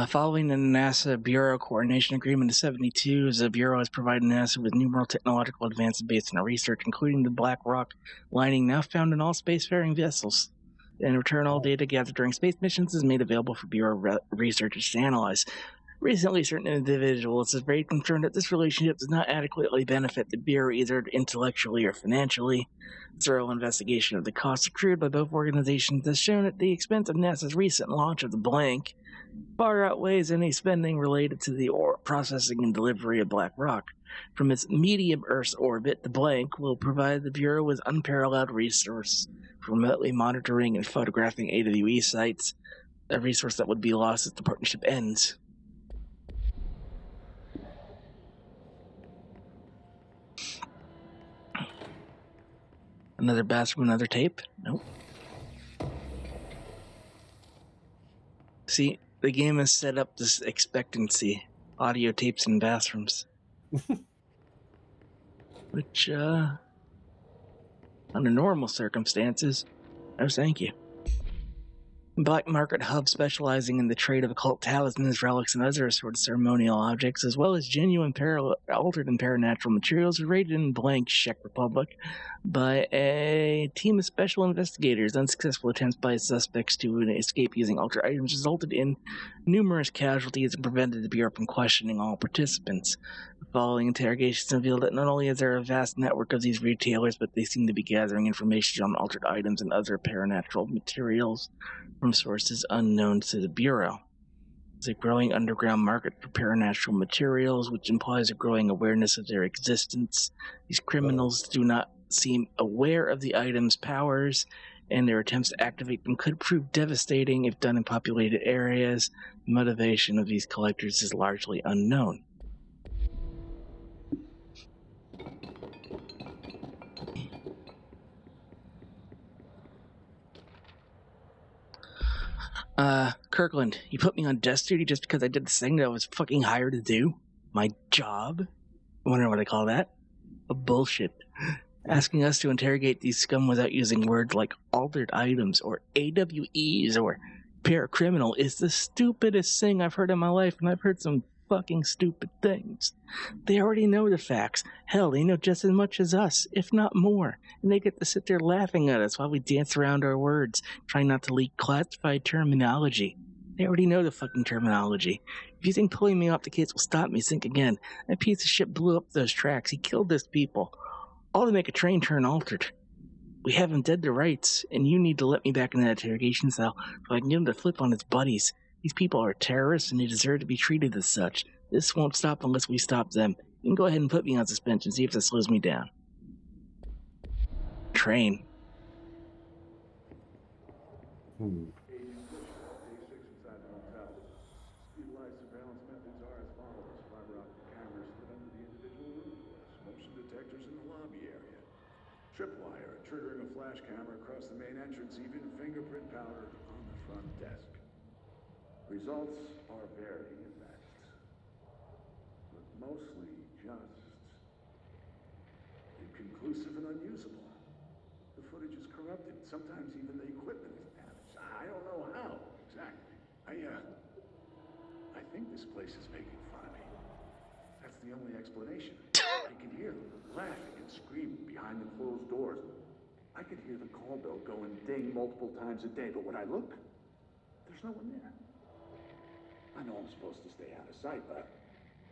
Following the NASA Bureau Coordination Agreement of 1972, the Bureau has provided NASA with numerous technological advances based on our research, including the black rock lining now found in all spacefaring vessels. In return, all data gathered during space missions is made available for Bureau researchers to analyze. Recently, certain individuals have raised concern that this relationship does not adequately benefit the Bureau either intellectually or financially. Thorough investigation of the costs accrued by both organizations has shown that the expense of NASA's recent launch of the blank far outweighs any spending related to the processing and delivery of black rock. From its medium Earth orbit, the blank will provide the Bureau with unparalleled resource for remotely monitoring and photographing AWE sites, a resource that would be lost as the partnership ends. Another bathroom, another tape? Nope. See, the game has set up this expectancy. Audio tapes in bathrooms. which, under normal circumstances, no thank you. Black market hub specializing in the trade of occult talismans, relics, and other assorted ceremonial objects, as well as genuine altered and paranatural materials, was raided in blank Czech Republic by a team of special investigators. Unsuccessful attempts by suspects to escape using altered items resulted in numerous casualties and prevented the Bureau from questioning all participants. The following interrogations revealed that not only is there a vast network of these retailers, but they seem to be gathering information on altered items and other paranatural materials from sources unknown to the Bureau. There's a growing underground market for paranatural materials, which implies a growing awareness of their existence. These criminals do not seem aware of the item's powers, and their attempts to activate them could prove devastating if done in populated areas. The motivation of these collectors is largely unknown. Kirkland, you put me on desk duty just because I did this thing that I was fucking hired to do? My job? I wonder what I call that. A bullshit. Asking us to interrogate these scum without using words like altered items or AWEs or paracriminal is the stupidest thing I've heard in my life, and I've heard some fucking stupid things. They already know the facts. Hell, they know just as much as us, if not more. And they get to sit there laughing at us while we dance around our words, trying not to leak classified terminology. They already know the fucking terminology. If you think pulling me off the case will stop me, think again. That piece of shit blew up those tracks. He killed those people. All to make a train turn altered. We have him dead to rights, and you need to let me back in that interrogation cell so I can get him to flip on his buddies. These people are terrorists, and they deserve to be treated as such. This won't stop unless we stop them. You can go ahead and put me on suspension, see if this slows me down. Train. Utilized surveillance methods are as follows. Fiber optic cameras split under the individual room doors. Motion detectors in the lobby area. Tripwire triggering a flash camera across the main entrance. Even fingerprint powder on the front desk. Results are very advanced, but mostly just inconclusive and unusable. The footage is corrupted. Sometimes even the equipment is damaged. I don't know how exactly. I think this place is making fun of me. That's the only explanation. I can hear them laughing and screaming behind the closed doors. I could hear the call bell go and ding multiple times a day, but when I look, there's no one there. I know I'm supposed to stay out of sight, but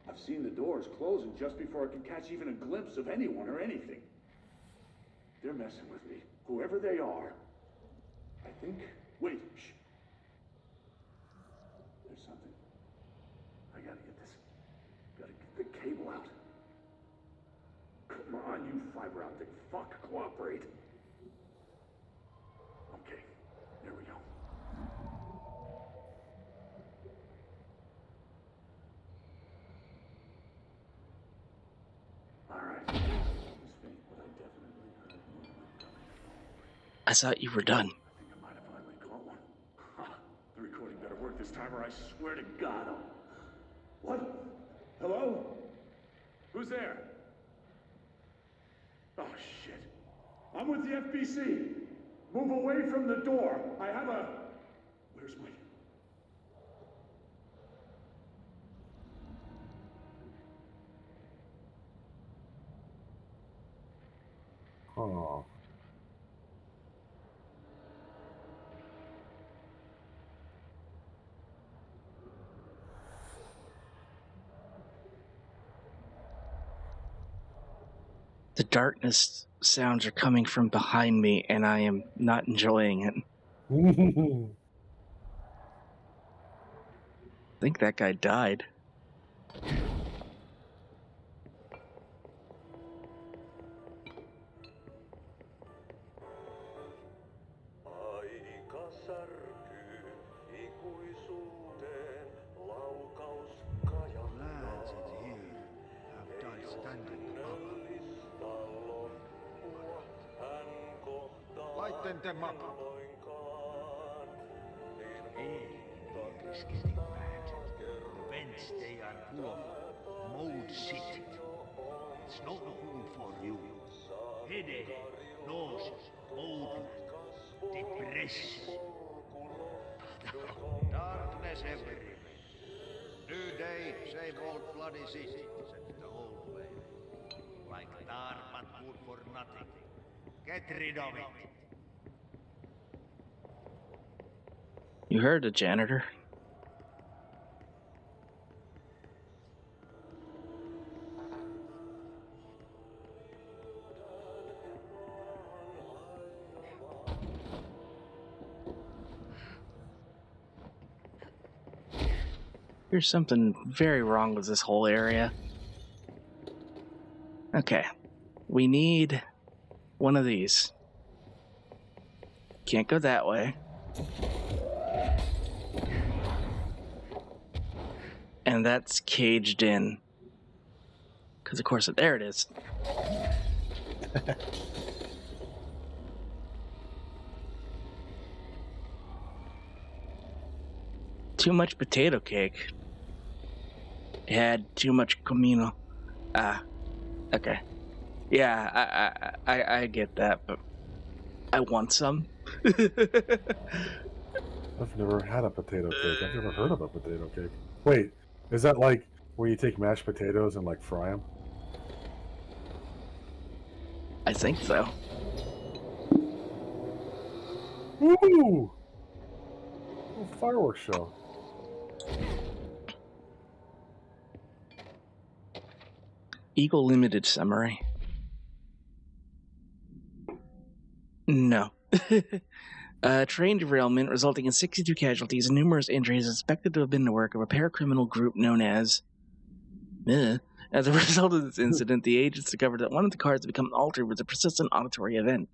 I've seen the doors closing just before I can catch even a glimpse of anyone or anything. They're messing with me, whoever they are. I think... Wait, shh. There's something. I gotta get this. Gotta get the cable out. Come on, you fiber optic fuck. Cooperate. Okay, there we go. Alright. It was faint, but I definitely heard movement coming from. I thought you were done. I think I might have finally caught one. The recording better work this time or I swear to God I'll... What? Hello? Who's there? Oh, shit. I'm with the FBC. Move away from the door. I have a... Where's my... Oh. The darkness sounds are coming from behind me, and I am not enjoying it. I think that guy died. Lads in here have died standing up. Lighten them up. Hey, here is getting bad. The vents, they are full of mold shit. It's not good for you. headache, nausea, mood, depression. Darkness everywhere. New day, same old bloody city, except the old way. Like dark but good for nothing. Get rid of it. You heard it, janitor. There's something very wrong with this whole area. Okay. We need one of these. Can't go that way. And that's caged in. Because, of course, there it is. Too much potato cake. It had too much comino. Ah, okay. Yeah, I get that, but I want some. I've never had a potato cake. I've never heard of a potato cake. Wait, is that like where you take mashed potatoes and like fry them? I think so. Woo! A fireworks show. Eagle Limited summary. No. Train derailment resulting in 62 casualties and numerous injuries is suspected to have been the work of a paracriminal group known as... As a result of this incident, the agents discovered that one of the cars had become altered with a persistent auditory event.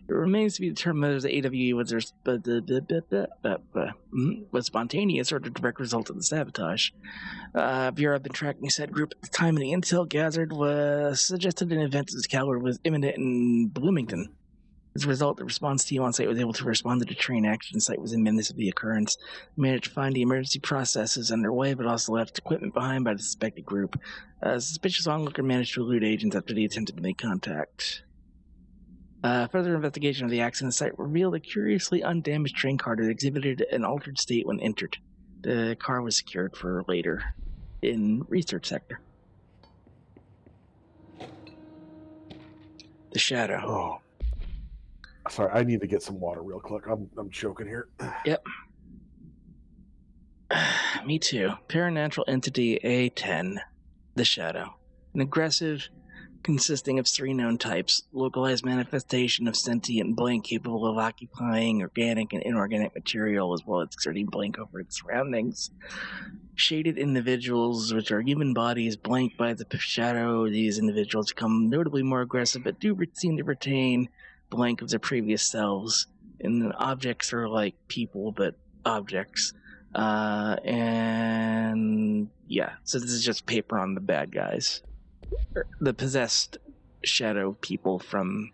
It remains to be determined whether the AWE was spontaneous or the direct result of the sabotage. Bureau had been tracking said group at the time, and the intel gathered was suggested an event of this caliber was imminent in Bloomington. As a result, the response team on site was able to respond to the train action site within minutes of the occurrence. They managed to find the emergency processes underway, but also left equipment behind by the suspected group. A suspicious onlooker managed to elude agents after they attempted to make contact. Further investigation of the accident site revealed a curiously undamaged train car that exhibited an altered state when entered. The car was secured for later in research sector. The Shadow. Oh. Sorry, I need to get some water real quick. I'm choking here. Yep. Me too. Paranatural entity A10. The Shadow. An aggressive, consisting of 3 known types. Localized manifestation of sentient blank capable of occupying organic and inorganic material as well as exerting blank over its surroundings. Shaded individuals, which are human bodies blank by the shadow. These individuals become notably more aggressive but do seem to retain blank of their previous selves. And objects are like people, but objects. And yeah, so this is just paper on the bad guys. The possessed shadow people from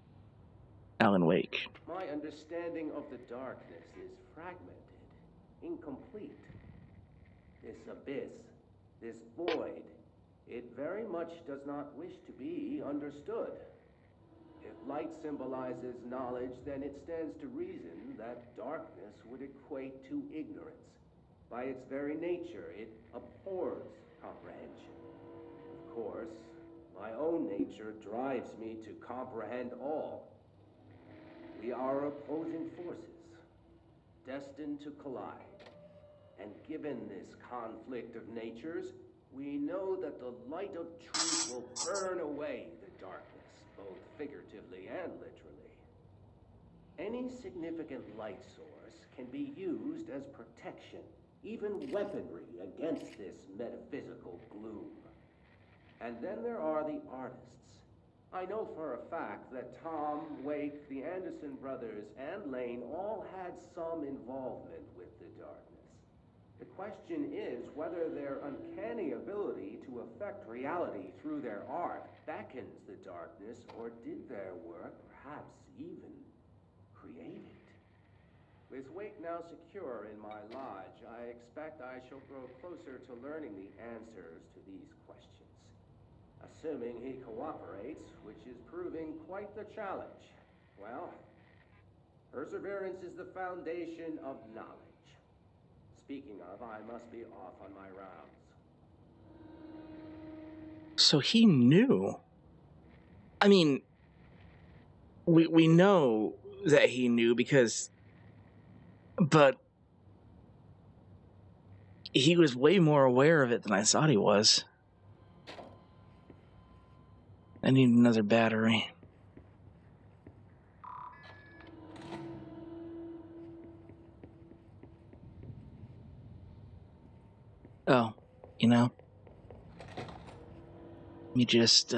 Alan Wake. My understanding of the darkness is fragmented, incomplete. This abyss, this void, it very much does not wish to be understood. If light symbolizes knowledge, then it stands to reason that darkness would equate to ignorance. By its very nature, it abhors comprehension. Of course, my own nature drives me to comprehend all. We are opposing forces, destined to collide. And given this conflict of natures, we know that the light of truth will burn away the darkness, both figuratively and literally. Any significant light source can be used as protection, even weaponry against this metaphysical gloom. And then there are the artists. I know for a fact that Tom, Wake, the Anderson brothers, and Lane all had some involvement with the darkness. The question is whether their uncanny ability to affect reality through their art beckons the darkness, or did their work perhaps even create it? With Wake now secure in my lodge, I expect I shall grow closer to learning the answers to these questions. Assuming he cooperates, which is proving quite the challenge. Well, perseverance is the foundation of knowledge. Speaking of, I must be off on my rounds. So he knew. I mean, we know that he knew because, but he was way more aware of it than I thought he was. I need another battery. Oh, you know, you just,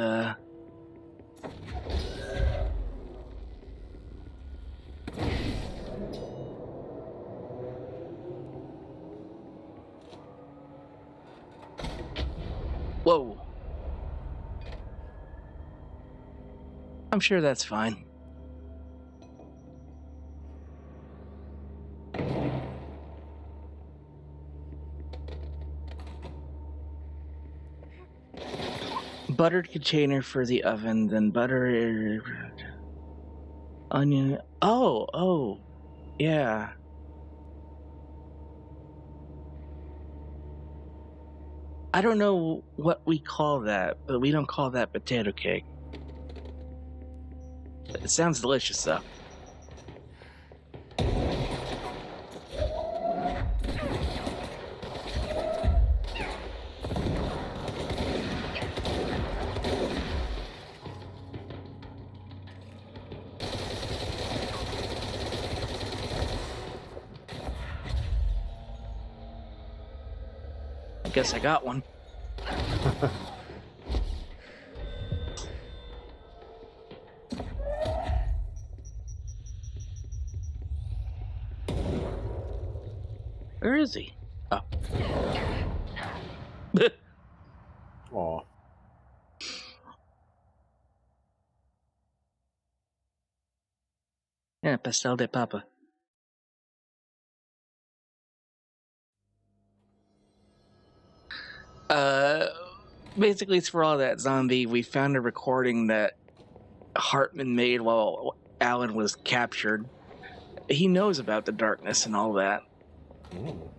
whoa. I'm sure that's fine. Buttered container for the oven, then butter, onion. Oh, yeah. I don't know what we call that, but we don't call that potato cake. It sounds delicious, though. I guess I got one. Where is he? Oh. Aw. Yeah, pastel de papa. Basically, it's for all that zombie. We found a recording that Hartman made while Alan was captured. He knows about the darkness and all that. Ooh.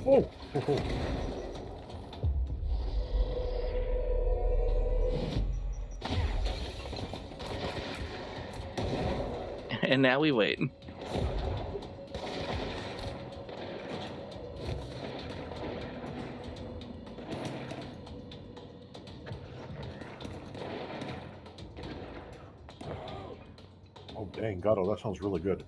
Oh. And now we wait. Oh, dang, Gato, that sounds really good.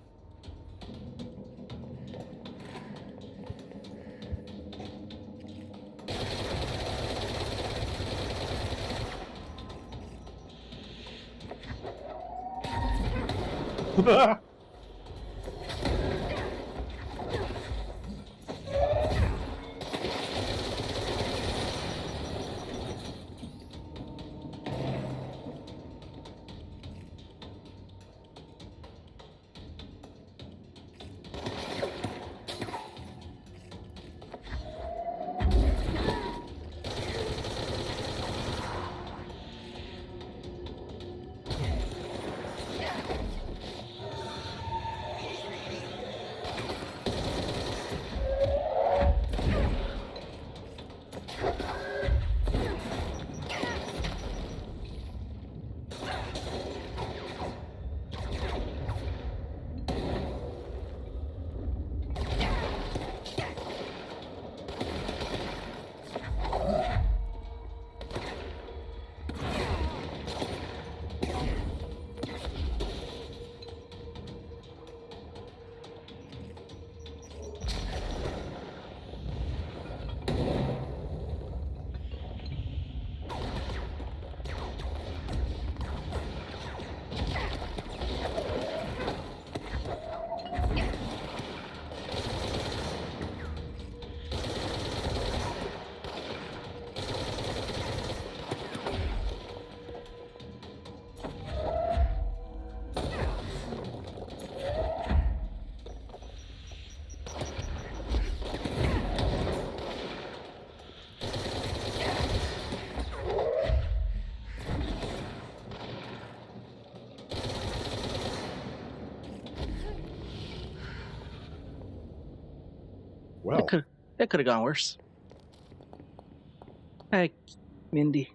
Well, That could have gone worse. Hi, Mindy.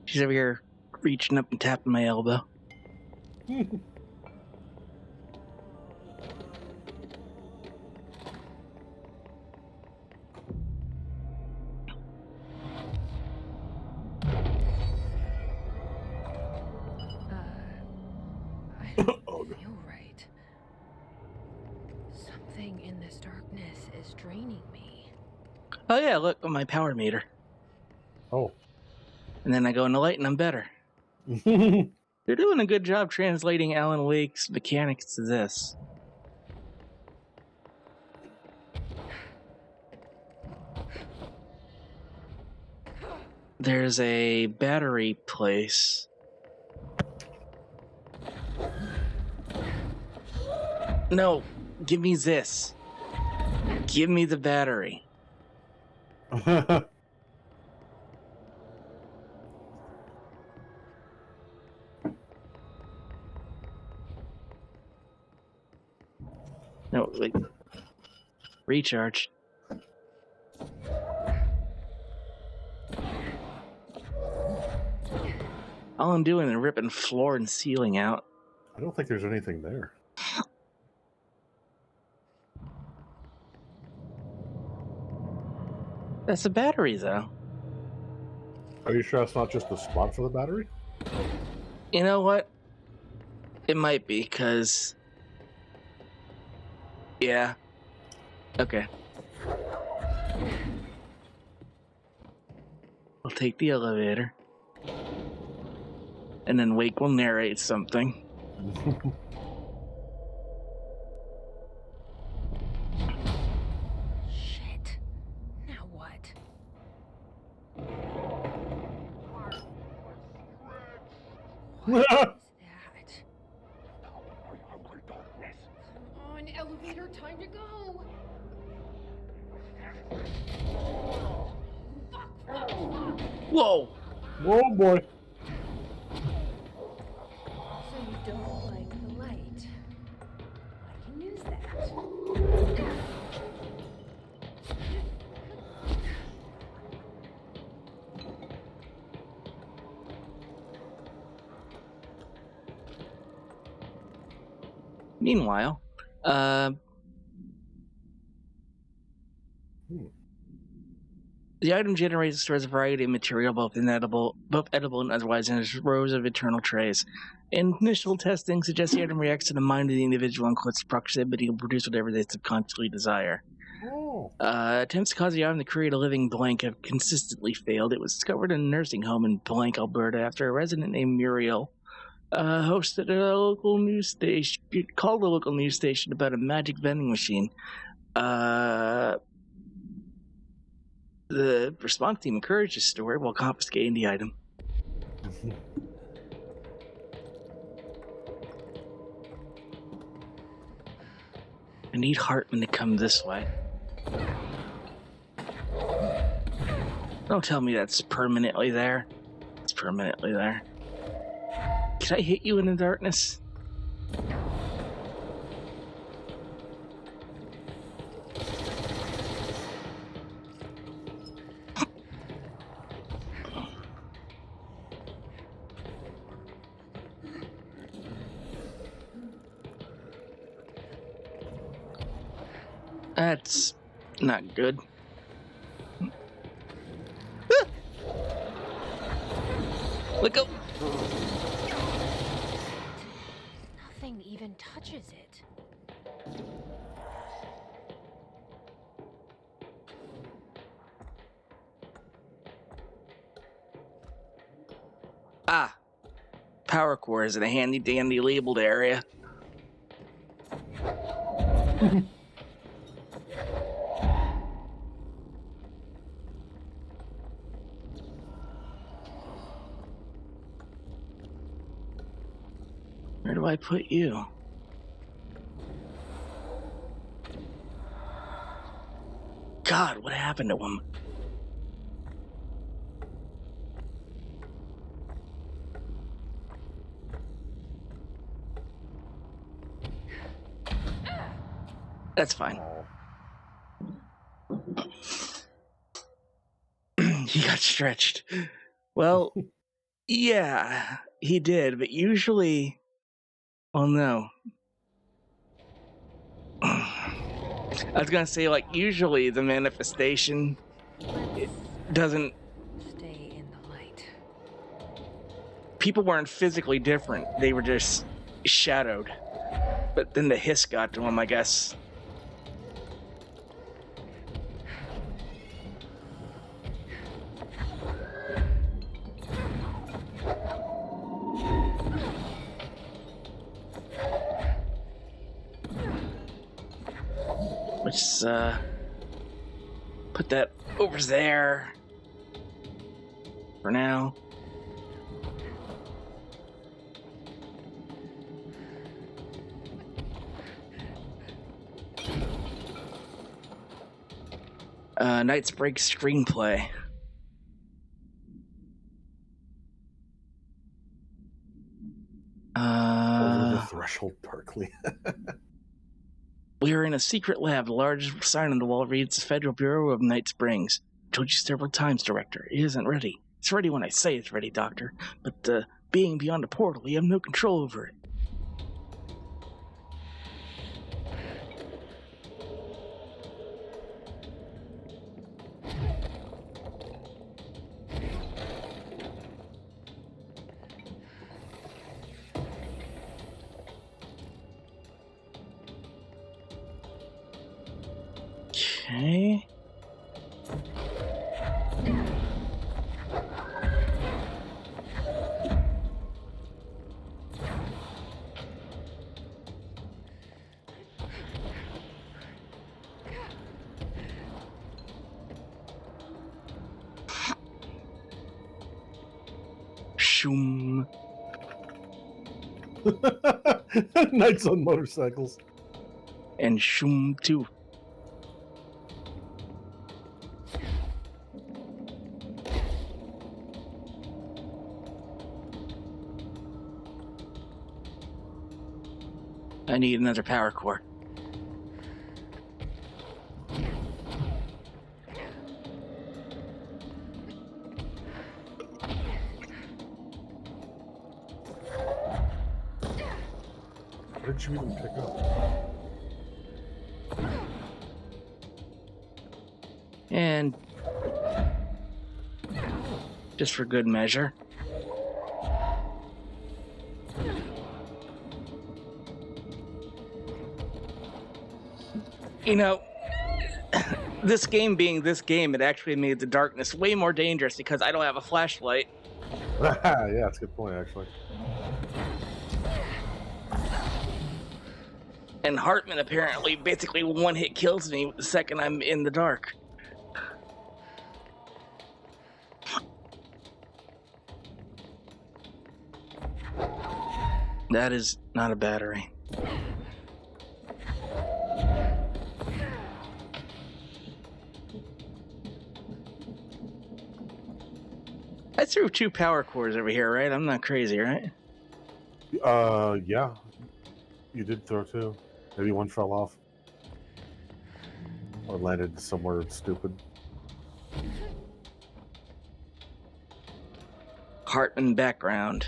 She's over here reaching up and tapping my elbow. I don't feel right. Something in this darkness is draining me. Oh yeah, look on my power meter. Oh. And then I go in the light and I'm better. They're doing a good job translating Alan Wake's mechanics to this. There's a battery place. No, give me this. Give me the battery. No, wait. Recharge. All I'm doing is ripping floor and ceiling out. I don't think there's anything there. That's a battery, though. Are you sure that's not just the spot for the battery? You know what? It might be, because... Yeah. Okay. I'll take the elevator. And then Wake will narrate something. Shit. Now what? What is that? Come on, elevator, time to go. Fuck. Whoa! Oh boy. So you don't like the light? I can use that. Meanwhile, the item generator stores a variety of material, both edible and otherwise, in its rows of internal trays. Initial testing suggests the item reacts to the mind of the individual in close proximity and produce whatever they subconsciously desire. Attempts to cause the item to create a living blank have consistently failed. It was discovered in a nursing home in Blank, Alberta, after a resident named Muriel hosted a local news station, called a local news station about a magic vending machine. The response team encouraged the story while confiscating the item. I need Hartman to come this way. Don't tell me that's permanently there. It's permanently there. Can I hit you in the darkness? That's not good. Let go. Nothing even touches it. Ah. Power core is in a handy dandy labeled area. Where do I put you? God, what happened to him? That's fine. He got stretched. Well, yeah, he did, but usually... Well, no. I was gonna say, like, usually the manifestation doesn't... Stay in the light. People weren't physically different. They were just shadowed. But then the hiss got to him, I guess. Let's put that over there for now. Night's Break screenplay. Over the threshold darkly. We are in a secret lab. The large sign on the wall reads Federal Bureau of Night Springs. I told you several times, Director. It isn't ready. It's ready when I say it's ready, Doctor. But being beyond the portal, we have no control over it. Okay. Shoom. Knights on motorcycles. And shoom too. I need another power core. What did you even pick up? And just for good measure. You know, this game being this game, it actually made the darkness way more dangerous because I don't have a flashlight. Yeah, that's a good point, actually. And Hartman apparently basically one hit kills me the second I'm in the dark. That is not a battery. I threw 2 power cores over here, right? I'm not crazy, right? Yeah. You did throw 2. Maybe one fell off. Or landed somewhere stupid. Hartman background.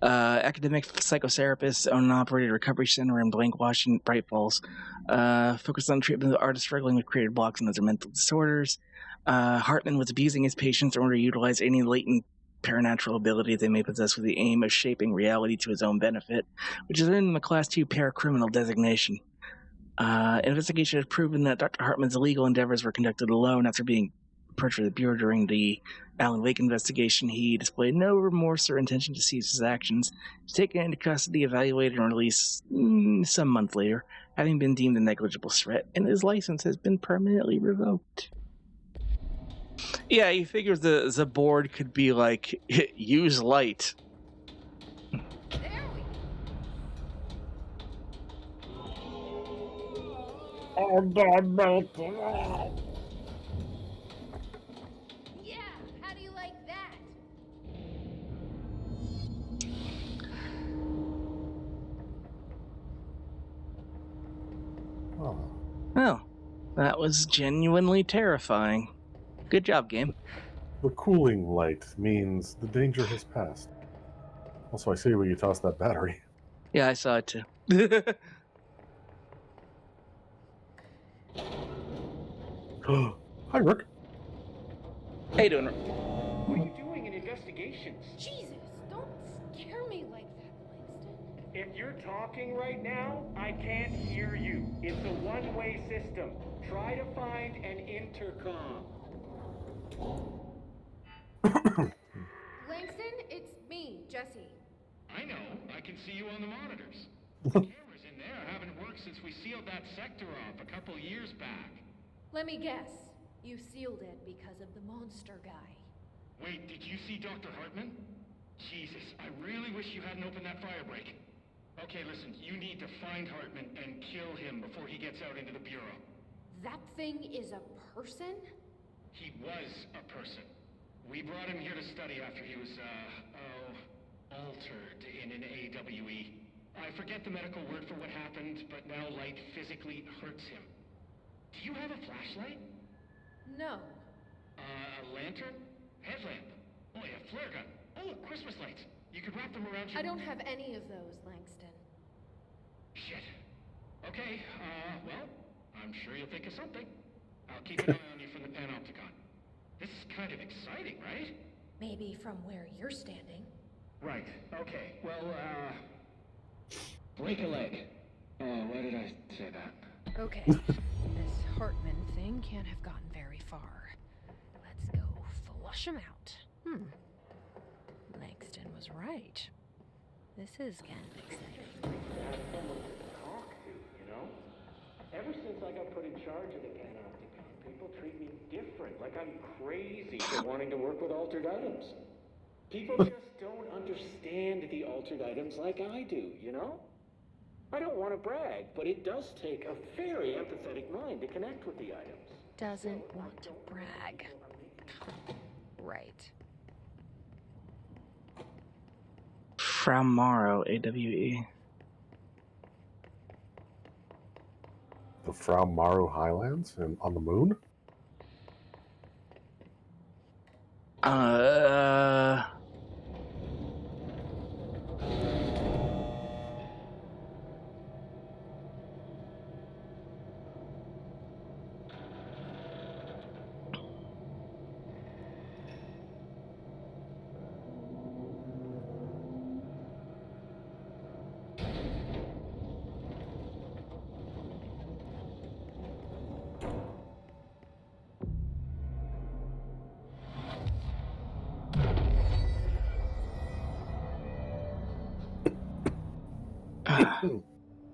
Academic psychotherapist, owned and operated recovery center in Blank, Washington, Bright Falls. Focused on treatment of artists struggling with creative blocks and other mental disorders. Hartman was abusing his patients in order to utilize any latent paranatural ability they may possess with the aim of shaping reality to his own benefit, which is in the Class 2 paracriminal designation. Investigation has proven that Dr. Hartman's illegal endeavors were conducted alone. After being approached by the Bureau during the Allen Lake investigation, he displayed no remorse or intention to cease his actions. He was taken into custody, evaluated, and released some month later, having been deemed a negligible threat, and his license has been permanently revoked. Yeah, he figures the board could be like, use light. Yeah, how do you like that? Oh. Well, that was genuinely terrifying. Good job, game. The cooling light means the danger has passed. Also, I see where you tossed that battery. Yeah, I saw it too. Hi, Rick. How you doing? What are you doing in investigations? Jesus, don't scare me like that, Langston. If you're talking right now, I can't hear you. It's a one-way system. Try to find an intercom. Langston, it's me, Jesse. I know. I can see you on the monitors. The cameras in there haven't worked since we sealed that sector off a couple years back. Let me guess. You sealed it because of the monster guy. Wait, did you see Dr. Hartman? Jesus, I really wish you hadn't opened that fire break. Okay, listen, you need to find Hartman and kill him before he gets out into the Bureau. That thing is a person? He was a person. We brought him here to study after he was, altered in an AWE. I forget the medical word for what happened, but now light physically hurts him. Do you have a flashlight? No. A lantern? Headlamp? Oh, yeah, flare gun. Oh, Christmas lights. You could wrap them around your... I don't have any of those, Langston. Shit. Okay, well, I'm sure you'll think of something. I'll keep an eye on you from the panopticon. This is kind of exciting, right? Maybe from where you're standing. Right, okay. Well, break a leg. Oh, why did I say that? Okay, this Hartman thing can't have gotten very far. Let's go flush him out. Langston was right. This is kind of exciting. Have someone to talk to, you know? Ever since I got put in charge of the panopticon, people treat me different, like I'm crazy for wanting to work with altered items. People just don't understand the altered items like I do, you know? I don't want to brag, but it does take a very empathetic mind to connect with the items. Doesn't want to brag. Right. From Morrow, AWE. The Frau Maru Highlands and on the moon?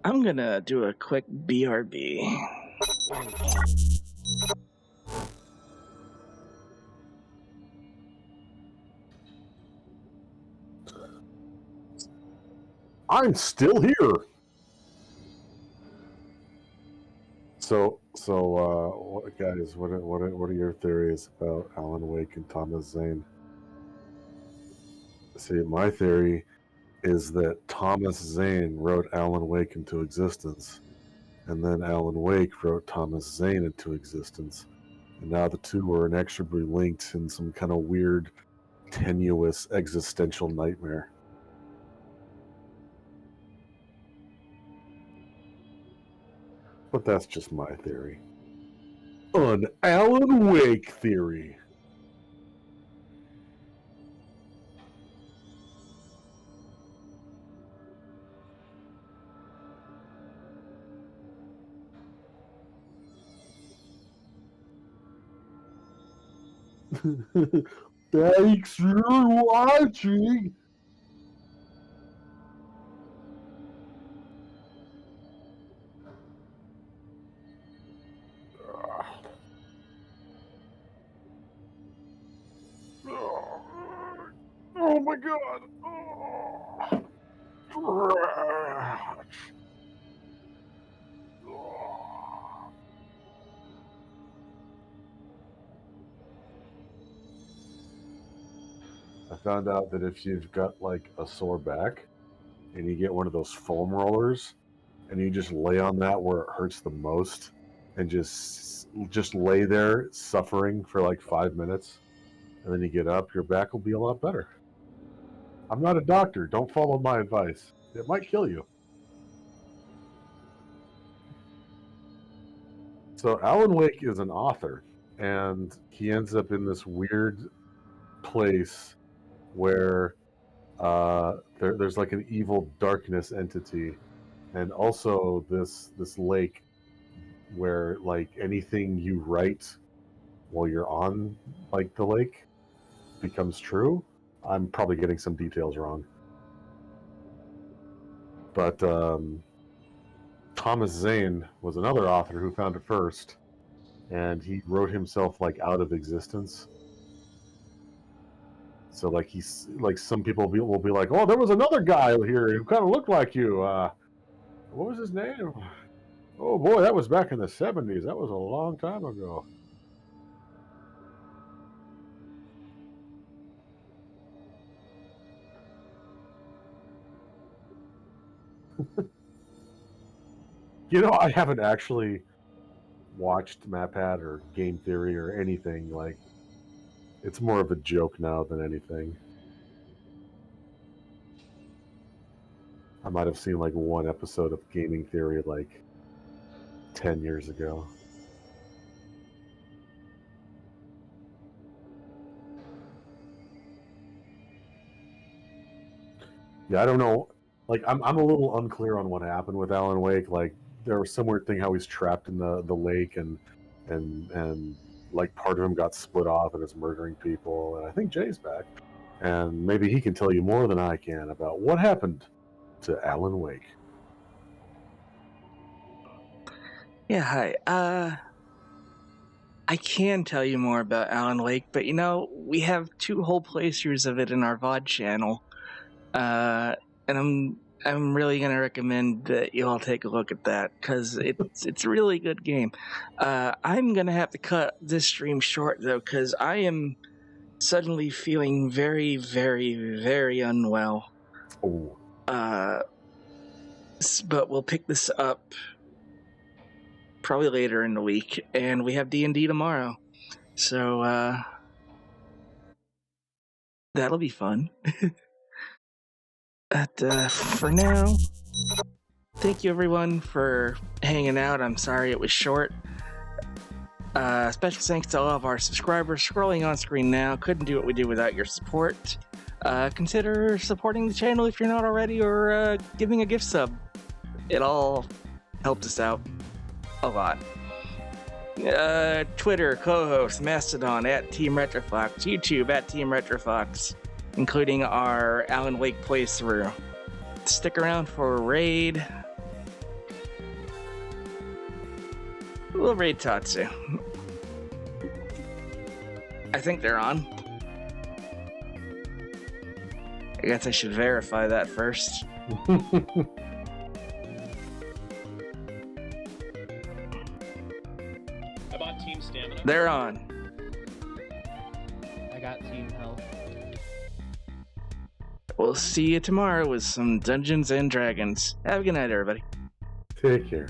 I'm gonna do a quick BRB. I'm still here. What, guys? What are your theories about Alan Wake and Thomas Zane? See, my theory is that Thomas Zane wrote Alan Wake into existence, and then Alan Wake wrote Thomas Zane into existence, and now the two are inexorably linked in some kind of weird, tenuous existential nightmare. But that's just my theory. An Alan Wake theory. Thanks for watching. Oh my god. I found out that if you've got like a sore back and you get one of those foam rollers and you just lay on that where it hurts the most and just lay there suffering for like 5 minutes, and then you get up, your back will be a lot better. I'm not a doctor. Don't follow my advice. It might kill you. So Alan Wake is an author, and he ends up in this weird place where there's like an evil darkness entity, and also this lake where like anything you write while you're on like the lake becomes true. I'm probably getting some details wrong, but Thomas Zane was another author who found it first, and he wrote himself like out of existence. So like he's like some people will be like, oh, there was another guy here who kind of looked like you. What was his name? Oh boy, that was back in the 70s. That was a long time ago. You know, I haven't actually watched MatPat or Game Theory or anything. Like, it's more of a joke now than anything. I might have seen like one episode of Gaming Theory like 10 years ago. Yeah, I don't know. Like, I'm a little unclear on what happened with Alan Wake. Like, there was some weird thing how he's trapped in the lake, and like part of him got split off and is murdering people. And I think Jay's back, and maybe he can tell you more than I can about what happened to Alan Wake. Yeah, hi. I can tell you more about Alan Wake, but you know, we have 2 whole playthroughs of it in our VOD channel. And I'm really gonna recommend that you all take a look at that, because it's a really good game. I'm gonna have to cut this stream short though, because I am suddenly feeling very, very, very unwell. Oh. But we'll pick this up probably later in the week, and we have D&D tomorrow, so that'll be fun. But for now, thank you everyone for hanging out. I'm sorry it was short. Special thanks to all of our subscribers scrolling on screen now. Couldn't do what we do without your support. Consider supporting the channel if you're not already, or giving a gift sub. It all helps us out a lot. Twitter, co-host, Mastodon at Team Retrofox, YouTube at Team Retrofox, including our Alan Wake playthrough. Stick around for a raid. We'll raid Tatsu. I think they're on. I guess I should verify that first. I bought Team Stamina. They're on. I got Team Health. We'll see you tomorrow with some Dungeons and Dragons. Have a good night, everybody. Take care.